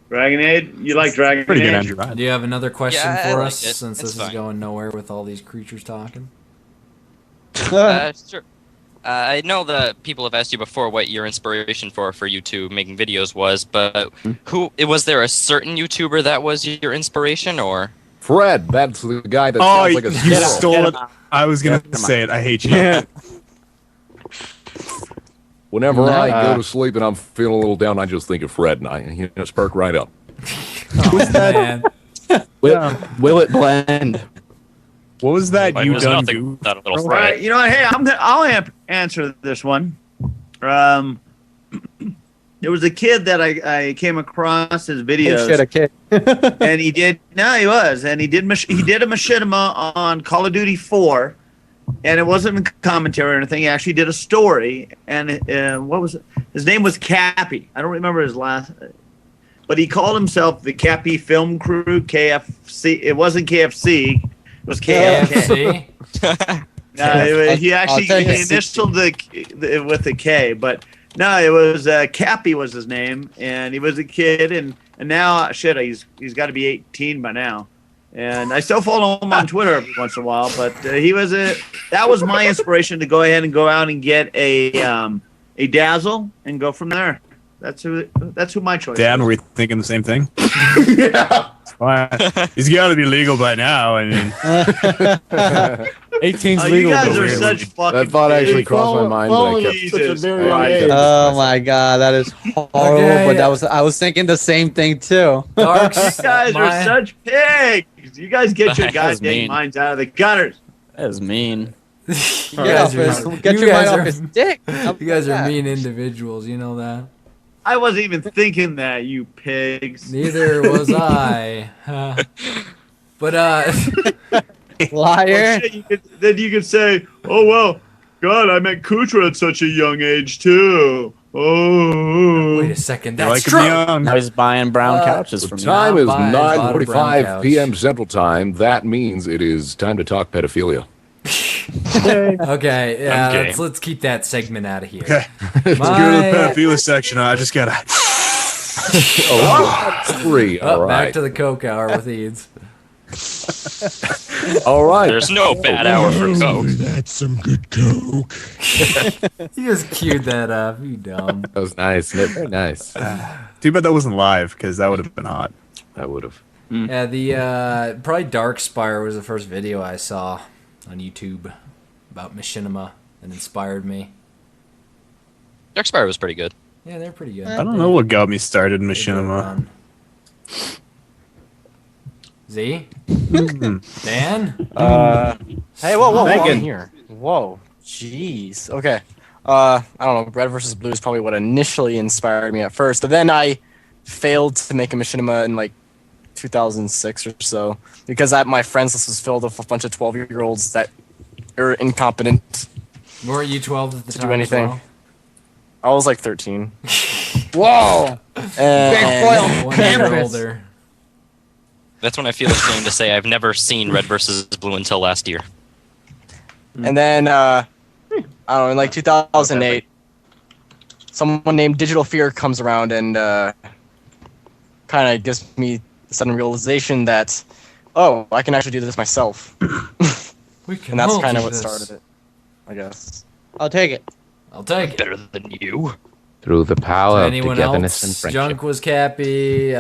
Dragon Age? You like Dragon Pretty Age? good, Andrew. Ryan. do you have another question Yeah, I for like us? it. Since It's this is fine. going nowhere with all these creatures talking. Sure. I know that people have asked you before what your inspiration for YouTube making videos was, but was there a certain YouTuber that was your inspiration, or? Fred, that's the guy that Oh, sounds like a you squirrel. stole it. I was gonna say it. I hate you. Whenever I Nah. go to sleep and I'm feeling a little down, I just think of Fred, and I just perk right up. Oh, man. Will it blend? What was that Like, you there's done nothing do? without a little All Fred. right, you know what? Hey, I'll answer this one. There was a kid that I came across his videos, Shit, a kid. and he did a machinima on Call of Duty 4, and it wasn't a commentary or anything. He actually did a story, and what was it? His name was Cappy. I don't remember his last, but he called himself the Cappy Film Crew, KFC. It wasn't KFC. It was KFK. KFC. He actually I'll take he it. initialed the with a K, but no, it was Cappy was his name, and he was a kid, and now shit, he's got to be 18 by now, and I still follow him on Twitter every once in a while, but that was my inspiration to go ahead and go out and get a Dazzle and go from there. That's who my choice. Dad, is. were we thinking the same thing? Yeah. Fine. He's got to be legal by now. I mean, 18's Oh, you legal. guys are Weird. such fucking. That thought actually pigs. crossed my mind, but I kept. Jesus I Christ. kept- Oh my god, that is horrible. Okay. But I was thinking the same thing too. Darks, You guys my- are such pigs. You guys get your That was goddamn mean. minds out of the gutters. That is mean. You Get guys get you your mind guys off are- his dick. You guys are mean individuals, you know that. I wasn't even thinking that, you pigs. Neither was I. But Liar. Well, shit, then you could say, "Oh well, God, I met Kutra at such a young age too." Oh, wait a second, I that's like him true. young. Now he's buying brown couches The from time me. is Bye, bought a brown 9:45 couch. p.m. Central Time. That means it is time to talk pedophilia. Okay, yeah, I'm game. let's keep that segment out of here. Okay. Let's go to the pedophilia section. I just gotta. That's 3. Oh, All back right. to the Coke hour with Eads. All right. There's no bad hour for Coke. That's some good Coke. You just queued that up. You dumb. That was nice. Very nice. Too bad that wasn't live, because that would have been hot. I would have. Yeah, the probably Darkspire was the first video I saw on YouTube about Machinima and inspired me. Darkspire was pretty good. Yeah, they're pretty good. I don't know what got me started in Machinima. Z? Dan? Hey, whoa, Megan. I'm here. Whoa, jeez. Okay. I don't know. Red versus Blue is probably what initially inspired me at first, but then I failed to make a Machinima in like 2006 or so because my friends list was filled with a bunch of 12-year-olds that are incompetent. Weren't you 12 at the to time? do anything. as well? I was like 13. Whoa! And 1 year campus. older. That's when I feel ashamed to say I've never seen Red versus Blue until last year. And then, I don't know, in like 2008, someone named Digital Fear comes around and kind of gives me the sudden realization that, oh, I can actually do this myself. We can And that's all kind do of what this. started it, I guess. I'll take it. I'll take it. Better than you. Through the power of Anyone togetherness and else? friendship. Junk was Cappy.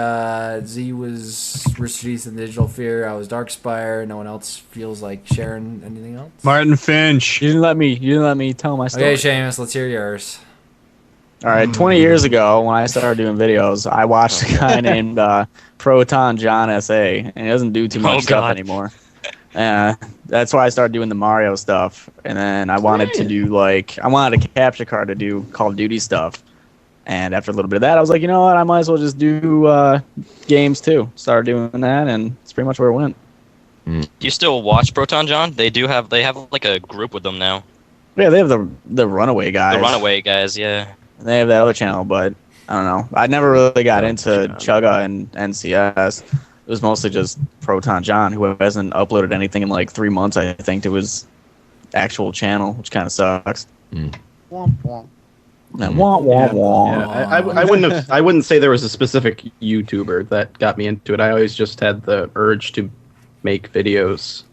Z was Rooster Teeth and Digital Fear. I was Darkspire. No one else feels like sharing anything else. Martin Finch. You didn't let me tell my story. Okay, Seamus, let's hear yours. All right, 20 years ago when I started doing videos, I watched a guy named Proton John SA, and he doesn't do too much stuff anymore. That's why I started doing the Mario stuff, and then I wanted to do I wanted a capture card to do Call of Duty stuff. And after a little bit of that, I was like, you know what, I might as well just do games too. Started doing that, and it's pretty much where it went. Do you still watch Proton John? They have like a group with them now. Yeah, they have the Runaway guys. The Runaway guys, yeah. And they have that other channel, but I don't know. I never really got into Chugga and NCS. It was mostly just Proton John, who hasn't uploaded anything in like 3 months, I think, to his actual channel, which kind of sucks. Womp womp. Yeah, wah, wah, wah. Yeah, I wouldn't say there was a specific YouTuber that got me into it. I always just had the urge to make videos.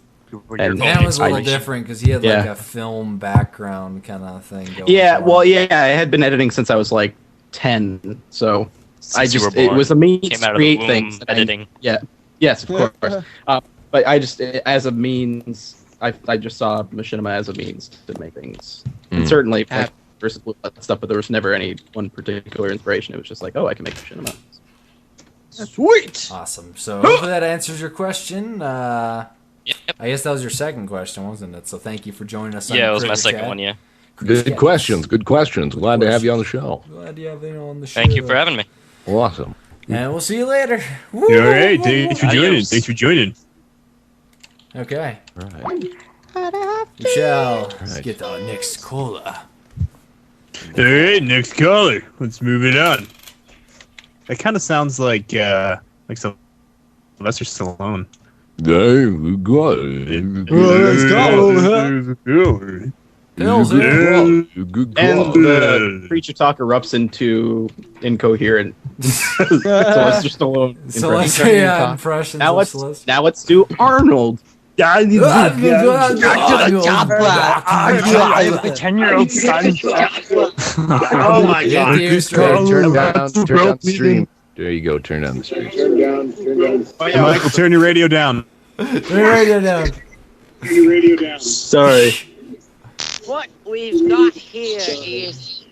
And Dan was a little different because he had like Yeah. a film background kind of thing going. Yeah, for him. well, yeah, I had been editing since I was like 10, so Since you were it born. was a means Came to out of the create womb things. and editing. Yes, of course. But I just, as a means, I just saw Machinima as a means to make things. And certainly, like, versus Blue stuff, but there was never any one particular inspiration. It was just like, oh, I can make Machinima. Sweet. Awesome. So hopefully that answers your question. I guess that was your second question, wasn't it? So thank you for joining us. Yeah, on it was my Critter second Chat. one, yeah. Good questions. Good questions. Glad to have you on the show. Glad you have you on the show. Thank you for having me. Awesome. And we'll see you later. All right, thanks for joining. Adios. Thanks for joining. Okay. All right. Michelle, let's get the next caller. All right, next caller. Let's move it on. That kind of sounds like Sylvester Stallone. There we And the creature talk erupts into incoherent Sylvester Stallone So let's say impressions Now of let's Celeste. now let's do Arnold. Back to the My 10-year-old son. Oh my god! Turn down the stream. There you go. Turn down the stream. Oh, yeah, Michael, turn your radio down. Turn your radio down. Sorry. What we've got here is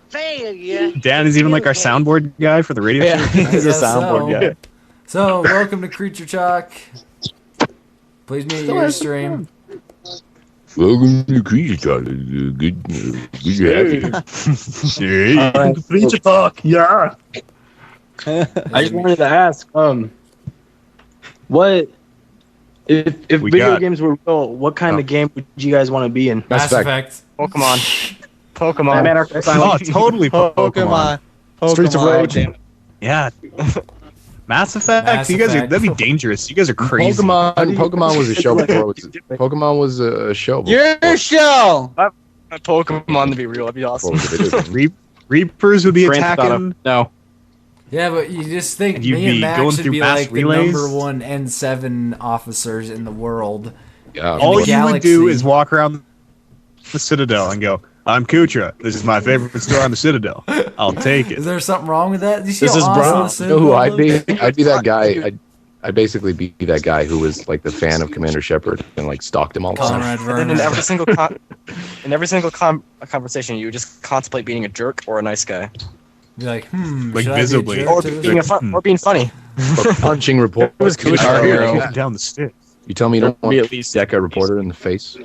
failure. Dan is even like our soundboard guy for the radio. Yeah, he's a Guess soundboard so. guy. So, welcome to Creature Talk. Please mute your stream. Welcome to Creature Talk. Good to have you. Creature talk. Yeah. I just wanted to ask, what if We video got- games were real? What kind of game would you guys want to be in? Mass Effect. Pokemon. Batman Arkham Asylum. Oh, totally Pokemon. Streets of Rage. Yeah. Mass Effect. Mass You guys Effect. that'd be dangerous. You guys are crazy. Pokemon was a show before. Pokemon was a show. Your show. Pokemon to be real, that'd be awesome. Before it was a video game. Reapers would be Grand Theft Auto. attacking. No. Yeah, but you just think You'd me and be Max going should through be mass like relays? the #1 N7 officers in the world. Yeah. All the you would do galaxy. is walk around the Citadel and go, "I'm Kutra. This is my favorite store on the Citadel. I'll take it." Is there something wrong with that? Do you see This how is awesome Brown. the You know who Citadel I'd be? looks? I'd be that guy. I'd basically be that guy who was like the fan of Commander Shepard and like stalked him all the time. Conrad And then Vernon. in every single conversation, you would just contemplate being a jerk or a nice guy, Be like, Like should I be a visibly. jerk or to this being or being funny. Or punching reporters. It was good. Down the stairs. You tell me you don't Be want at to least- deck a reporter in the face?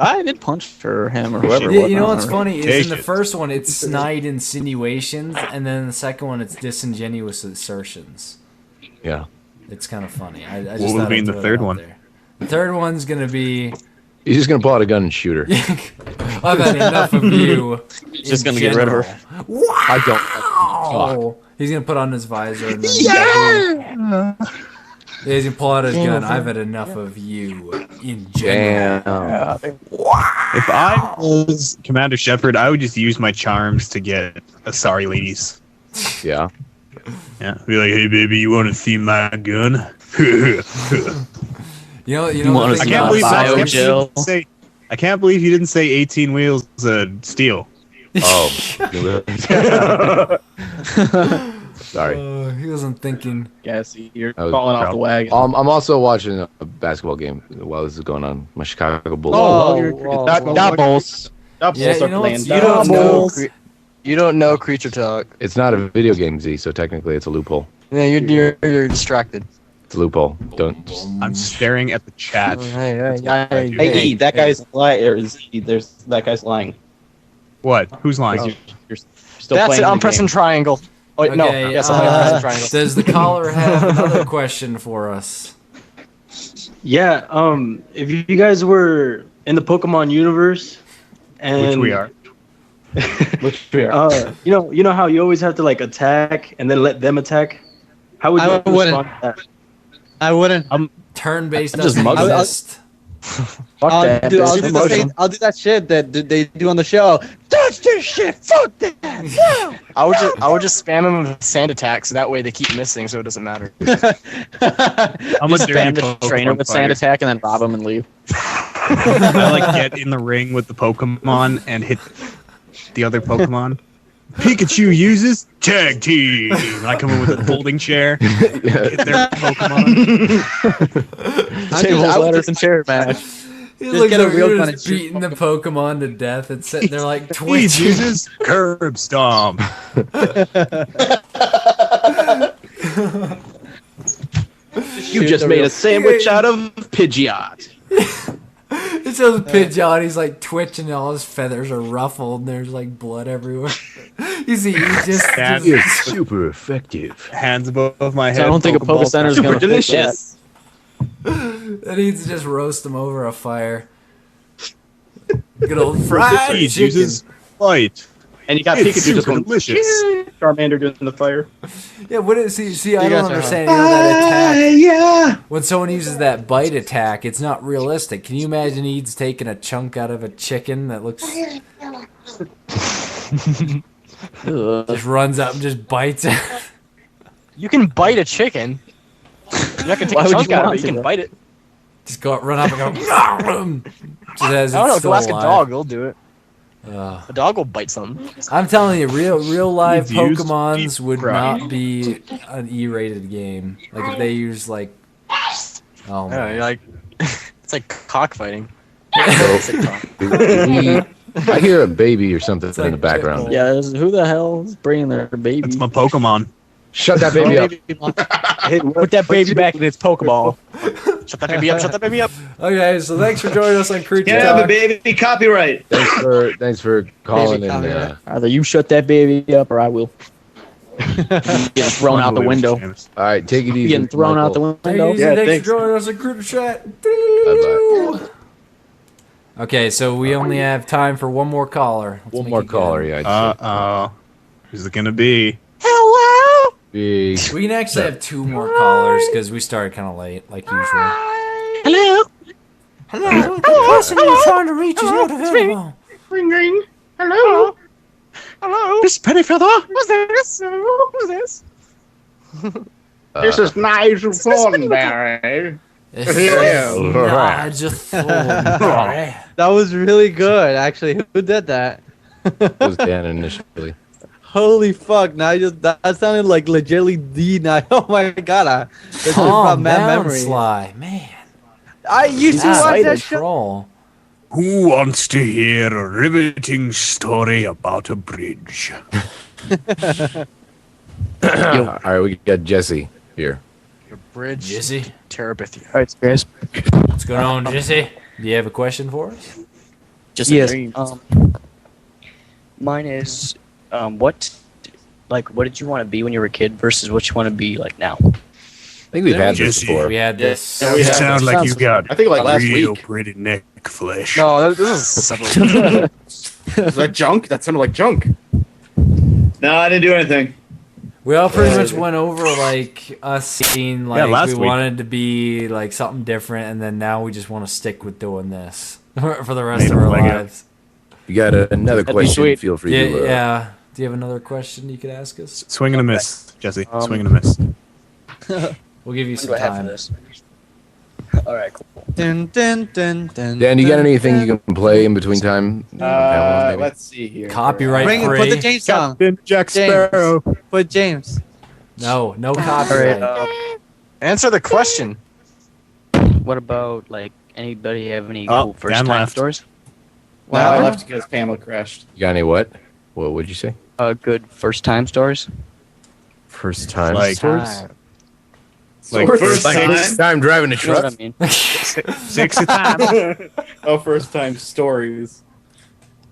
I did punch for him or whoever. it Yeah, was, you I know don't what's remember. funny is Take in the it. first one it's snide insinuations, and then in the second one it's disingenuous assertions. Yeah. It's kind of funny. I just What would thought be I'd in the throw third that out one? there. The third one's gonna be. He's just gonna pull out a gun and shoot her. I've had enough of you. Just in gonna get rid of her. general. Wow! I don't. He's gonna put on his visor and then. Yeah! He's gonna pull out his gun. I've had enough of you in general. Damn. If I was Commander Shepard, I would just use my charms to get sorry ladies. Yeah. Yeah, be like, "Hey baby, you want to see my gun?" You know wanna the I thing can't about believe Bio that. gel. I can't believe he didn't say 18 wheels steel. Oh. Sorry. He wasn't thinking. Yes, you're That was falling off the trouble. wagon. I'm also watching a basketball game while this is going on. My Chicago Bulls. Doubles. Yeah, you know playing what's- you don't know. You don't know creature talk. It's not a video game, Z, so technically it's a loophole. Yeah, you're distracted. It's a loophole. Don't. I'm staring at the chat. Hey, that guy's lying. There's that guy's lying. What? Who's lying? You're still That's playing it. I'm the pressing game. triangle. Oh, wait, no. Okay, Yes, I'm pressing triangle. does the caller have another question for us? Yeah, if you guys were in the Pokemon universe, and Which we are. Which we are. you know how you always have to like attack and then let them attack. How would you I respond wouldn't. to that? I wouldn't. Turn-based Just doesn't mug them. exist. I'll that. do Emotion. I'll do that shit that they do on the show. Touch this shit. Fuck that. No. I would just spam them with sand attack, so that way they keep missing, so it doesn't matter. I'm a Just dirty spam the Pokemon trainer with fighter. sand attack and then rob him and leave. I like get in the ring with the Pokemon and hit the other Pokemon. Pikachu uses tag team. I come in with a folding chair, hit their Pokemon. Tables, ladders, and chair match. He Just looks get a like real you're kind just of beating the Pokemon to death and sitting there like He twitching. uses curb stomp. You just made a sandwich out of Pidgeot. It shows Pidgeot, he's like twitching and all his feathers are ruffled and there's like blood everywhere. You see, he just That It's super effective. hands above my head. So I don't think a Pokeball Pokestop is time. gonna Super fix that. delicious. that needs to just roast him over a fire. Good old fried He chicken. uses light. And you got It's Pikachu just super going delicious. Charmander doing the fire. Yeah, what is see? I You don't guys are understand. You know, that attack. Yeah. When someone uses that bite attack, it's not realistic. Can you imagine Eads taking a chunk out of a chicken that looks just runs up and just bites it? You can bite a chicken. You're not gonna take Why a would chunk you out of want it. You to? can bite it. Just go run up and go. Just as I don't know. it's Go ask a still dog. They'll do it. alive. A dog will bite something. I'm telling you, real live He's used Pokemons would crap. not be an E-rated game. Like if they use like, oh Yeah, man. you're like, it's like cockfighting. I hear a baby or something like in the background. Pitbull. Yeah, who the hell is bringing their baby? That's my Pokemon. Shut that baby up. Put that baby back in its Pokeball. Shut that baby up. Shut that baby up. Okay, so thanks for joining us on Creature Can't have a Talk. baby copyright. Thanks for calling Baby in. copyright. Either you shut that baby up or I will. Getting thrown out the window. All right, take it easy. Getting thrown out the Michael. window. Thanks thanks. for joining us on Creature Chat. Bye-bye. Okay, so we only have time for one more caller. Let's One make more it good. caller, yeah. Uh-oh. Who's it gonna be? Big. We can actually have two more callers because we started kind of late, like usual. Hello. Hello, the person you're trying to reach is not available. Ring ring. Hello. Hello, Miss Pennyfeather. Who's this? Who's this? This is Nigel Thornberry. That was really good, actually. Who did that? It was Dan initially. Holy fuck! Nigel, that sounded like legitimately the Nigel. Oh my god! That just Calm brought mad down, memories. Sly. Man. I used to watch that show. Troll. Who wants to hear a riveting story about a bridge? All right, we got Jesse here. Your bridge. Jesse. Terabithia. All right, guys. What's going on, Jesse? Do you have a question for us? Just Yes. Mine is, what did you want to be when you were a kid versus what you want to be like now? I think we've had this Jesse. before. We had this. Yeah, we You had sound this. like you got I think like last real week. pretty neck flesh. No, this is several. Was that junk? That sounded like junk. No, I didn't do anything. We all pretty much went over like us seeing like last we week. wanted to be like something different, and then now we just want to stick with doing this for the rest of our Lego. lives. You got another That'd be question? sweet. Feel free Yeah, to. yeah. Do you have another question you could ask us? Swing and a miss, Jesse. Swing and a miss. We'll give you some Go ahead for time. this. All right, cool. Dun, dun, dun, dun, Dan, you got dun, anything dun. you can play in between time? Let's see here. Copyright Bring it. free. Put the James song. Captain Jack Sparrow. Put James. No All copyright. right, answer the question. What about like anybody have any Oh, cool first Dan time left. stories? No, I left because Pamela crashed. You got any what? What would you say? Good first time stories. First time Like- stories? Like First time? First time driving a You know what truck. I mean? Sexy time. Oh, first time stories.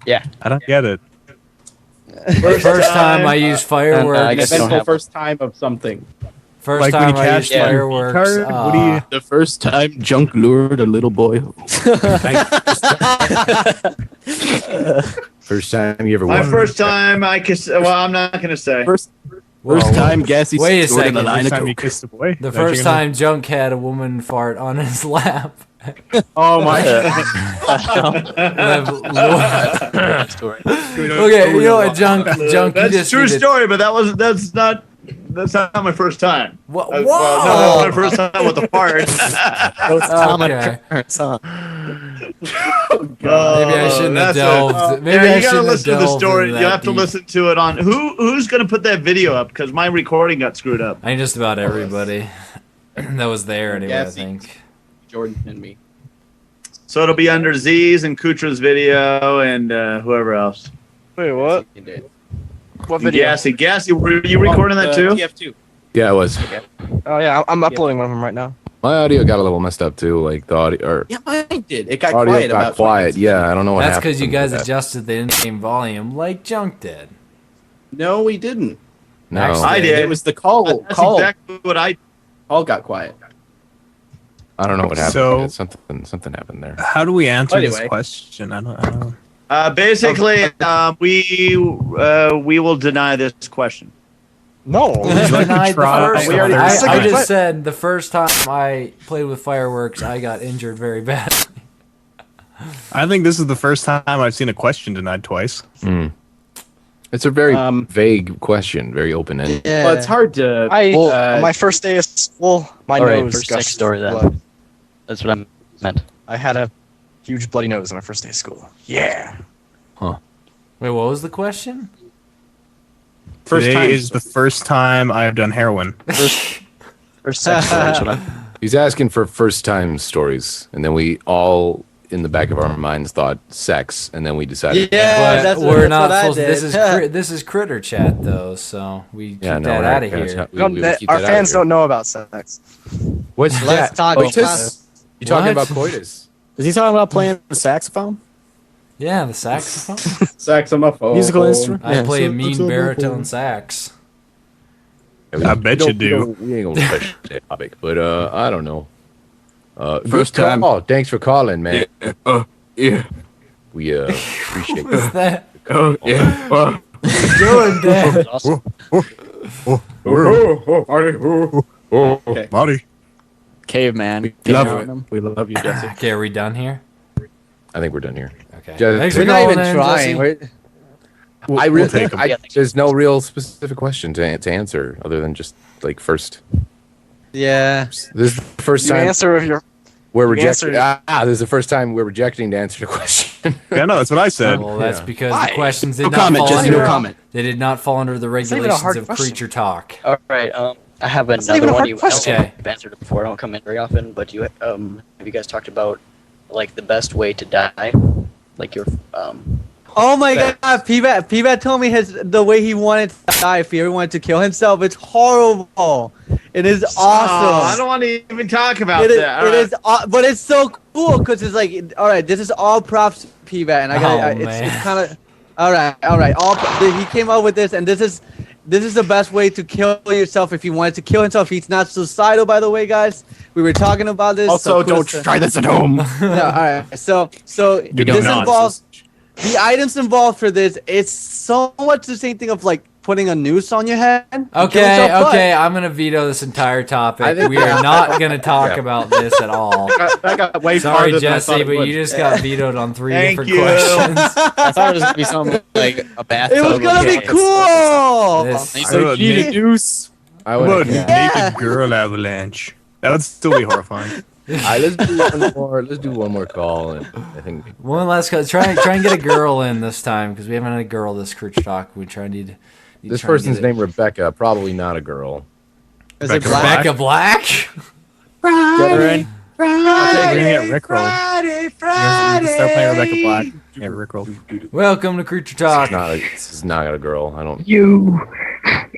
Yeah. I don't get it. First time I used fireworks. I guess you don't Mental have first time of something. First Like when time you I cashed used your fireworks. card, what do you- The first time junk lured a little boy. First time you ever My won. first time I kissed. Well, I'm not gonna say. First Whoa, time Gassy Wait a scored in second. the line First of time you coke. kissed a boy? The Is that what first you're gonna- time Junk had a woman fart on his lap. Oh my Story. Okay, you know what, Junk, you That's just true need to- story, but that's not my first time. Whoa! Well, no, that's my first time with the fart. Maybe I shouldn't have That's it. delved. Maybe Yeah, I you gotta shouldn't have listen to the delved story. into You that have to deep. listen to it on who's gonna put that video up because my recording got screwed up. I think just about everybody that was there anyway. I Gassy. think. Jordan and me. So it'll be under Z's and Kutra's video and whoever else. Wait, what? You did. What video? Gassy, were you recording that too? TF2. Yeah, it was. Oh yeah, I'm uploading one of them right now. My audio got a little messed up too. Like the audio, or Yeah, mine did. It got audio quiet got about quiet. Yeah, I don't know what That's happened. because you guys with that. adjusted the in-game volume like Junk did. No, we didn't. No, Actually, I did. It was the call. That's Call. exactly what I. Call got quiet. I don't know what happened. So- something happened there. How do we answer Anyway. this question? I don't. Basically, we will deny this question. No. Denied the try? first We one. already- I just said the first time I played with fireworks, I got injured very badly. I think this is the first time I've seen a question denied twice. It's a very Um, vague question, very open ended. Yeah. Well, it's hard to. On my first day of school, my All right, nose first gushed sex story then. blood. That's what I meant. I had a huge bloody nose on my first day of school. Yeah. Wait, what was the question? First Today time. is the first time I've done heroin. First sex story. That's what I He's asking for first time stories, and then we all, in the back of our minds, thought sex, and then we decided. Yeah, But that's we're what, not that's what I supposed. did. This is Critter Chat though, so we keep Yeah, no, that we're out not of gonna here. chat- we will keep Our that out of fans here. don't know about sex. What's Let's that? talk Coitus? about You talking What? about coitus? Is he talking about playing the saxophone? Yeah, the saxophone. Saxophone. Musical instrument? I Yeah, play a so- mean so- baritone sax. I bet you do. We ain't gonna touch that topic, but I don't know. First good time. call. Thanks for calling, man. Yeah. We appreciate What's that. that? Oh, yeah. What you doing, Dan? Okay. Marty. Caveman. We love Caveman. you. We love you, Jesse. Okay, are we done here? I think we're done here. Okay. Jesse- Thanks We're for not calling even in, trying. Jesse. I really take 'em. there's no real specific question to answer other than just like first. Yeah. This is the first You time answer if you're. we're you rejecting. answer- This is the first time we're rejecting to answer the question. Yeah, no, that's what I said. Well, that's Yeah. because Why? the questions did No not comment, fall Jesse, under. no comment. They did not fall under the not even a regulations hard of question. Creature Talk. All right. I have not even another a one. hard You question. Okay. answered it before. I don't come in very often, but you have you guys talked about like the best way to die, like your Oh my god, P-Bat told me the way he wanted to die if he ever wanted to kill himself. It's horrible. It is awesome. Oh, I don't want to even talk about It is, that. it is, but it's so cool because it's like, all right, this is all props, P-Bat, and I got it's kind of, all right. He came up with this, and this is the best way to kill yourself if you wanted to kill himself. He's not suicidal, by the way, guys. We were talking about this. Also, don't try this at home. No, all right. So You don't this know. involves the items involved for this. It's so much the same thing of like putting a noose on your head. and kill Okay, yourself, but- okay, I'm gonna veto this entire I topic. think- We are not gonna talk about this at all. That got way Sorry, farther than I thought Jesse, it but would. you just got vetoed on 3 Thank different you. questions. I thought it was gonna be something like a bathtub. It was gonna be cool. This- He's like, you need a deuce. I What would. about naked girl avalanche? That would still be horrifying. Let's do one more. Let's do one more call, and I think One last call. Try and get a girl in this time because we haven't had a girl this Creature Talk. We try and need. this person's named Rebecca. Probably not a girl. Is it Rebecca black? Rebecca Black. Get her in. We're gonna get Rickrolled. Start playing Rebecca Black. Yeah, Rickrolled. Welcome to Creature Talk. This is not a girl. I don't. You.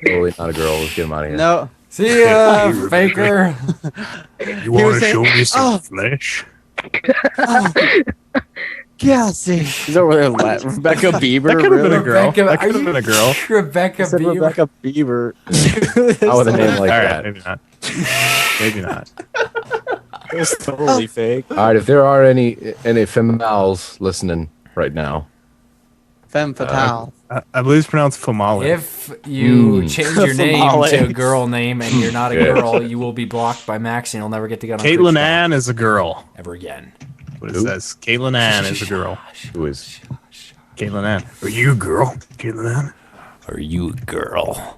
Totally not a girl. Let's get him out of here. No. See ya, faker. You want was to saying- show me some Oh. flesh? Gassy. He's over there. Rebecca Bieber. That could have been a really? girl. Rebecca, That could are have been a girl. you Rebecca I said Bieber. Rebecca Bieber. Not with a name like All right, that. maybe not. Maybe not. It was totally fake. All right. If there are any females listening right now, Femme fatale. I believe it's pronounced Famale. If you Mm. change your name Famale. to a girl name and you're not a Yeah. girl, you will be blocked by Max and you'll never get to get on Caitlin Creature Talk Ann is a girl. ever again. What it Who? says. Caitlin Ann is a girl. who is? Caitlin Ann. Are you a girl? Caitlin Ann? Are you a girl?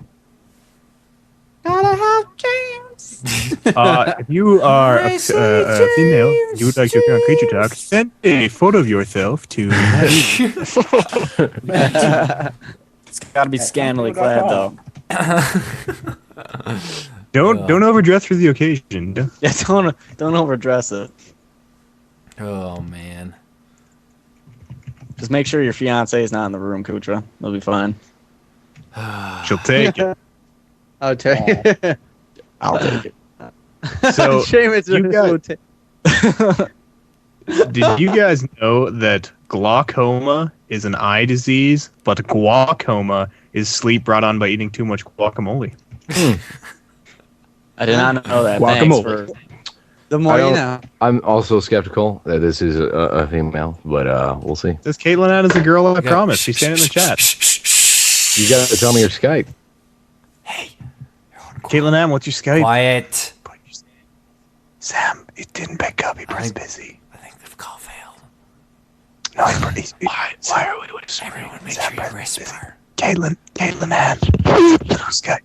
If you are a female, you would like to appear on Creature Talk, send a photo of yourself to It's got to be scantily clad though. Don't overdress for the occasion. Yeah, don't overdress it. Oh man. Just make sure your fiance is not in the room, Kutra. They'll be fine. She'll take it. I'll tell you. I'll take it. So, Seamus you got, did you guys know that glaucoma is an eye disease, but guacoma is sleep brought on by eating too much guacamole? I did not know that. Guacamole. Thanks for the more I you don't- know. I'm also skeptical that this is a female, but we'll see. This Caitlin Ann is a girl, I promise. She's standing in the chat. You gotta tell me your Skype. Caitlin Ann, what's your Skype? Quiet. Sam, it didn't pick up. He pressed busy. I think the call failed. No, why are we whispering? Everyone make sure you whisper. Caitlin Ann. Skype.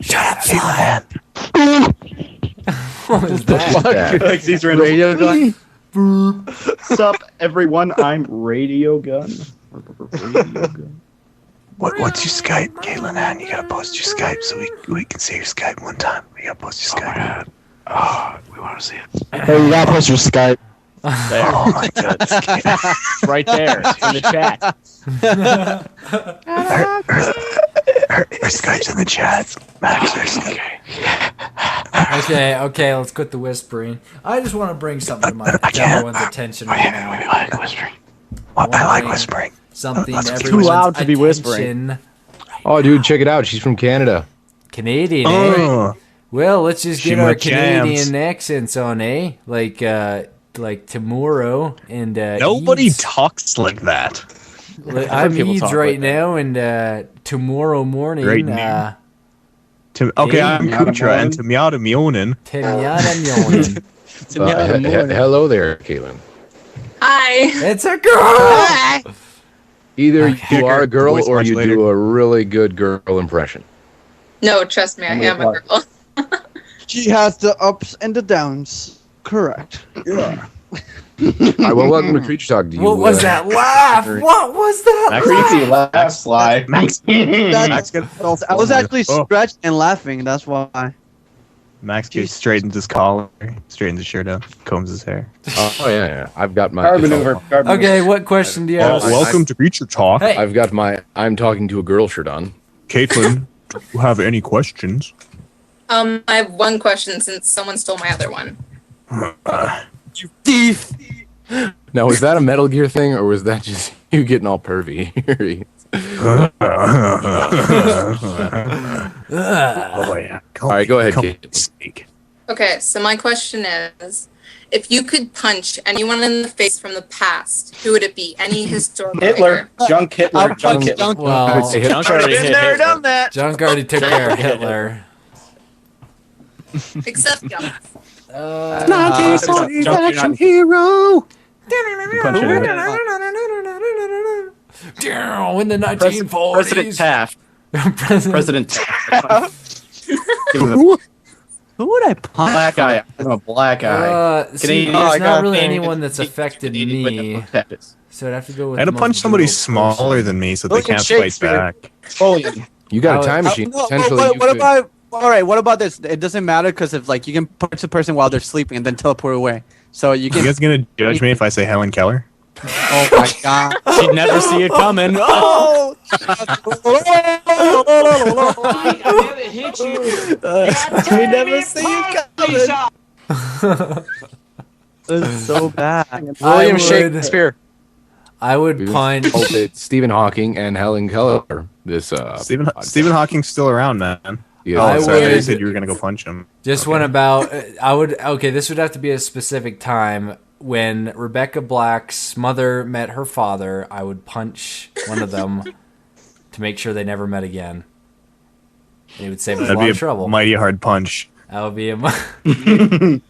Shut up, Caitlin Ann. What is that? Like these Radio gun. Sup, everyone? I'm Radio Gun. What's your Skype, Caitlin Ann? You gotta post your Skype so we can see your Skype one time. We gotta post your Skype. Oh, we want to see it. Hey, you gotta post your Skype. there. Oh my god. Right there in the chat. Her Skype's in the chat. Max, her Skype. Okay, let's quit the whispering. I just want to bring something to my everyone's attention right now. I like whispering. I like whispering. Something Let's- everyone's too loud to be whispering. attention. Oh, dude, check it out. She's from Canada. Canadian, eh? Oh, Well, let's just She get our more jams. Canadian accents on, eh? Like tomorrow and nobody Eads. talks like that. I'm people Eads talk right like now, and tomorrow morning, Great name. Okay, I'm Kutra, and to Miata Mionin. Tenyatta Mjonen. Hello there, Caitlin. Hi. It's a girl. Either Okay. you are a girl Voice or you modulator. do a really good girl impression. No, trust me, I am a girl. She has the ups and the downs. Correct. Yeah. All right, well, welcome to Creature Talk. Do you, What was that laugh? What was that? Creepy laugh, Sly. Max. I was actually stretched and laughing. That's why. Max gets straightens his collar, straightens his shirt up, combs his hair. Oh yeah. I've got my. Power maneuver. Okay, what question do you have? Welcome to Creature Talk. Hey. I've got my I'm talking to a girl shirt on. Caitlin, do you have any questions? I have one question since someone stole my other one. You thief! Now, was that a Metal Gear thing, or was that just you getting all pervy? Oh yeah. All right, go ahead, Kate. Okay, so my question is, if you could punch anyone in the face from the past, who would it be? Any historical Hitler. figure? Junk Hitler. Junk Hitler. Well, Junk already Been hit there, Hitler. done that. Junk already took care of Hitler. Except Junk. Action hero. In the 1940s. President Taft. President Taft. Give him a Who would I punch? black eye. Give him a black eye. See, Canadian- there's I not got really it. anyone that's affected me. So I'd have to go with. I had to the punch most somebody brutal smaller person. than me so they Look at can't fight Shakespeare. back. You got a time I- machine. No, Potentially, what you could- about? All right. What about this? It doesn't matter because if like you can punch the person while they're sleeping and then teleport away. So you You can. guys gonna judge me if I say Helen Keller? Oh my god. She'd never see it coming. Oh! I never hit you. We never see it coming. That's so bad. William Shakespeare. I would punch. Oh, it's Stephen Hawking and Helen Keller. This Stephen Hawking's still around, man. Yeah, I Oh, sorry, would- you said you were gonna go punch him. Just went about. I would. Okay, this would have to be a specific time when Rebecca Black's mother met her father. I would punch one of them to make sure they never met again. It would save us a That'd lot be of a trouble. mighty hard punch. That would be a. That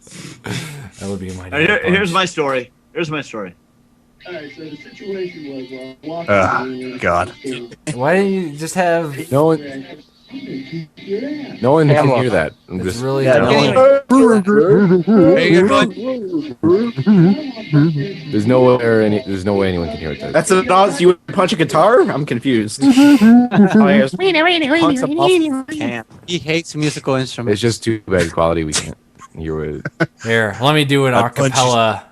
would be a mighty. hard Here's punch. my story. Here's my story. Alright, so the situation was God. Why didn't you just have? No one can Pamela. hear that. I'm It's just really there's no way anyone can hear it. That's an odds you would punch a guitar? I'm confused. Oh, Can't. He hates musical instruments. It's just too bad quality. We can't hear it. Here, let me do an I punched- acapella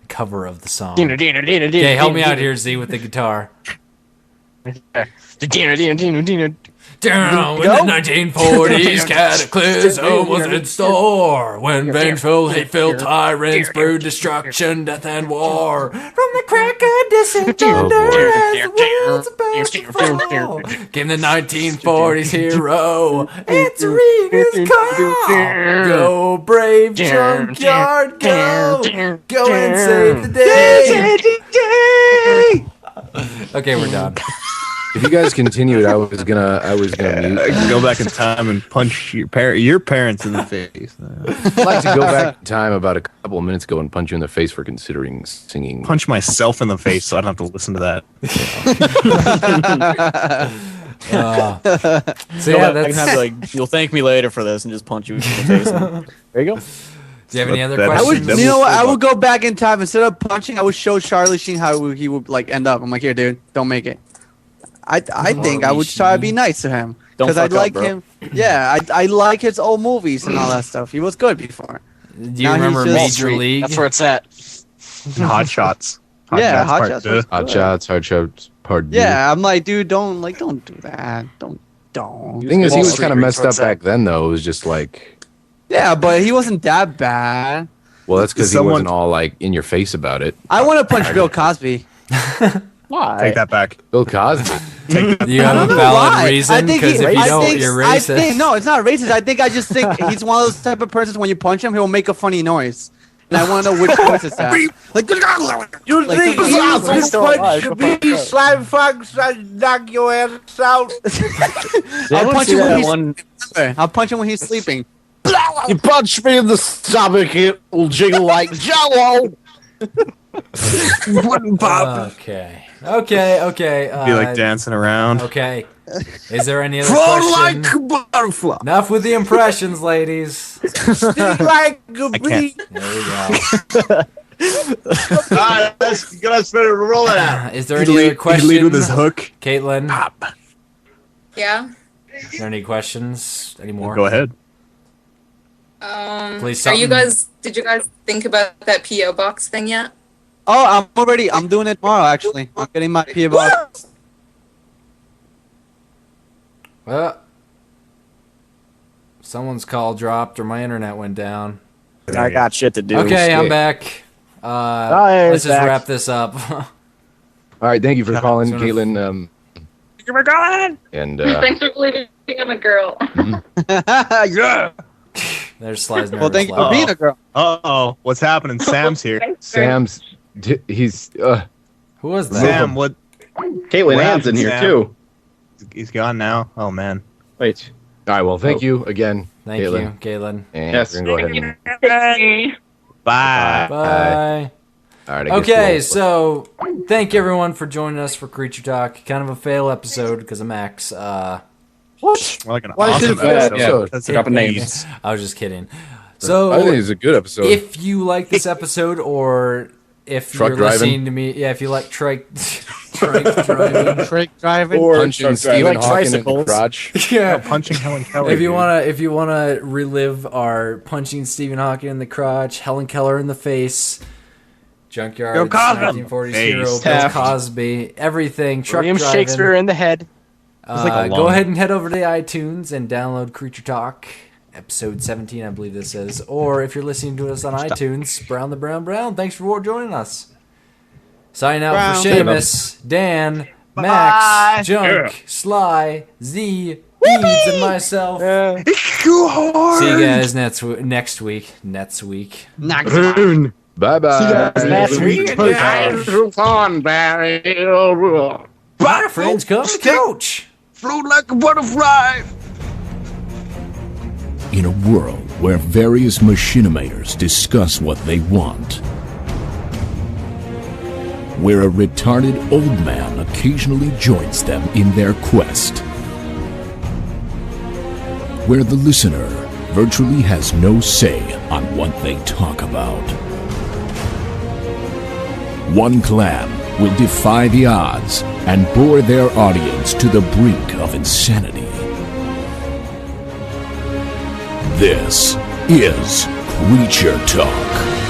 cover of the song. Dina, Dina, Dina, Dina, Okay, help me Dina, out here, Z, with the guitar. Dina, Dina, Dina, Dina. Down in the 1940s, cataclysm was in store when vengeful, hate-filled tyrants brewed destruction, death, and war. From the crack of distant thunder as the world's about to fall came the 1940s hero. It's Regan's call. Go, brave junkyard, go. Go and save the day. Okay, we're done. If you guys continued, I was gonna mute. Go back in time and punch your parents in the face. I'd like to go back in time about a couple of minutes ago and punch you in the face for considering singing. Punch myself in the face so I don't have to listen to that. So yeah, that's. I can have like, you'll thank me later for this, and just punch you in the face. There you go. Do you have any other That- I would, questions? you know what? I would go back in time instead of punching. I would show Charlie Sheen how he would like end up. I'm like, here, dude, don't make it. I think I would try to be nice to him Don't because I fuck up, like bro. him. Yeah, I like his old movies and all that stuff. He was good before. Do you Now he's remember just- Major League? That's where it's at. Hot Shots. Yeah, Hot Part Shots two. was Hot shots, hard shots, part. Yeah, I'm like, dude, don't do that. Don't. The thing is, he was kind of messed up back then, though. It was just like, Yeah, but he wasn't that bad. well, that's because he Someone- wasn't all like in your face about it. I want to punch Bill Cosby. Why? Take that back. Bill Cosby. You have a valid reason because if you don't, you're racist. No, it's not racist. I just think he's one of those type of persons when you punch him, he'll make a funny noise. And I want to know which voice it's at. Like, You Like, think he's you still can alive. punch me, slime fox, and knock your ass out? I'll punch him when he's one. I'll punch him when he's sleeping. You punch me in the stomach, it will jiggle like jello. Wouldn't pop. Okay. Okay. Be like dancing around. Okay. Is there any other Float question? like a butterfly. Enough with the impressions, ladies. Sting like a bee. There we go. Let's roll it out. Is there any other questions? He lead with his hook. Caitlin, Yeah. is there any questions? Any more? Go ahead. Please, Are you something. guys? Did you guys think about that PO box thing yet? Oh, I'm doing it tomorrow. Actually, I'm getting my PO box. Someone's call dropped or my internet went down. I got shit to do. Okay, I'm back. Let's just wrap this up. All right, thank you for calling, Sort of- Caitlin. Thank you for calling. And Thanks for believing I'm a girl. Yeah. There's Sly's Well, thank you for being a girl. Uh-oh. What's happening? Sam's here. He's Who was that? Sam, what? Caitlin What Ann's in happened, here Sam? too. He's gone now. Oh, man. Wait. all right. Well, thank you again, Thank Caitlin. you, Caitlin. And Yes. we're gonna go ahead and Bye. Bye. all right. I guess Okay, we'll- so thank you everyone for joining us for Creature Talk. Kind of a fail episode because of Max. We're like an Why awesome is it bad? episode. Yeah. That's Dropping great. names. I was just kidding. So I think it's a good episode. if you like this episode, or if Truck you're driving. listening to me, if you like truck driving, Truck driving. Or Punching truck Stephen driving. Hawking in the tricycles. crotch. yeah. Punching Helen Keller. If you dude. wanna relive our punching Stephen Hawking in the crotch, Helen Keller in the face, Junkyard, Bill Cosby. 1940s Face. hero, Bill Taft. Cosby, everything, truck William driving. Shakespeare in the head. like a Go long- ahead and head over to iTunes and download Creature Talk, episode 17, I believe this is. Or if you're listening to us on iTunes, Brown the Brown Brown. Thanks for joining us. Signing out for Seamus, Dan, Max, Junk, Sly, Z, Eads, and myself. See you guys next week. Next week. Bye bye. Bye, friends. Come to coach. Float like a butterfly. In a world where various machinimators discuss what they want, where a retarded old man occasionally joins them in their quest, where the listener virtually has no say on what they talk about, one clan will defy the odds and bore their audience to the brink of insanity. This is Creature Talk.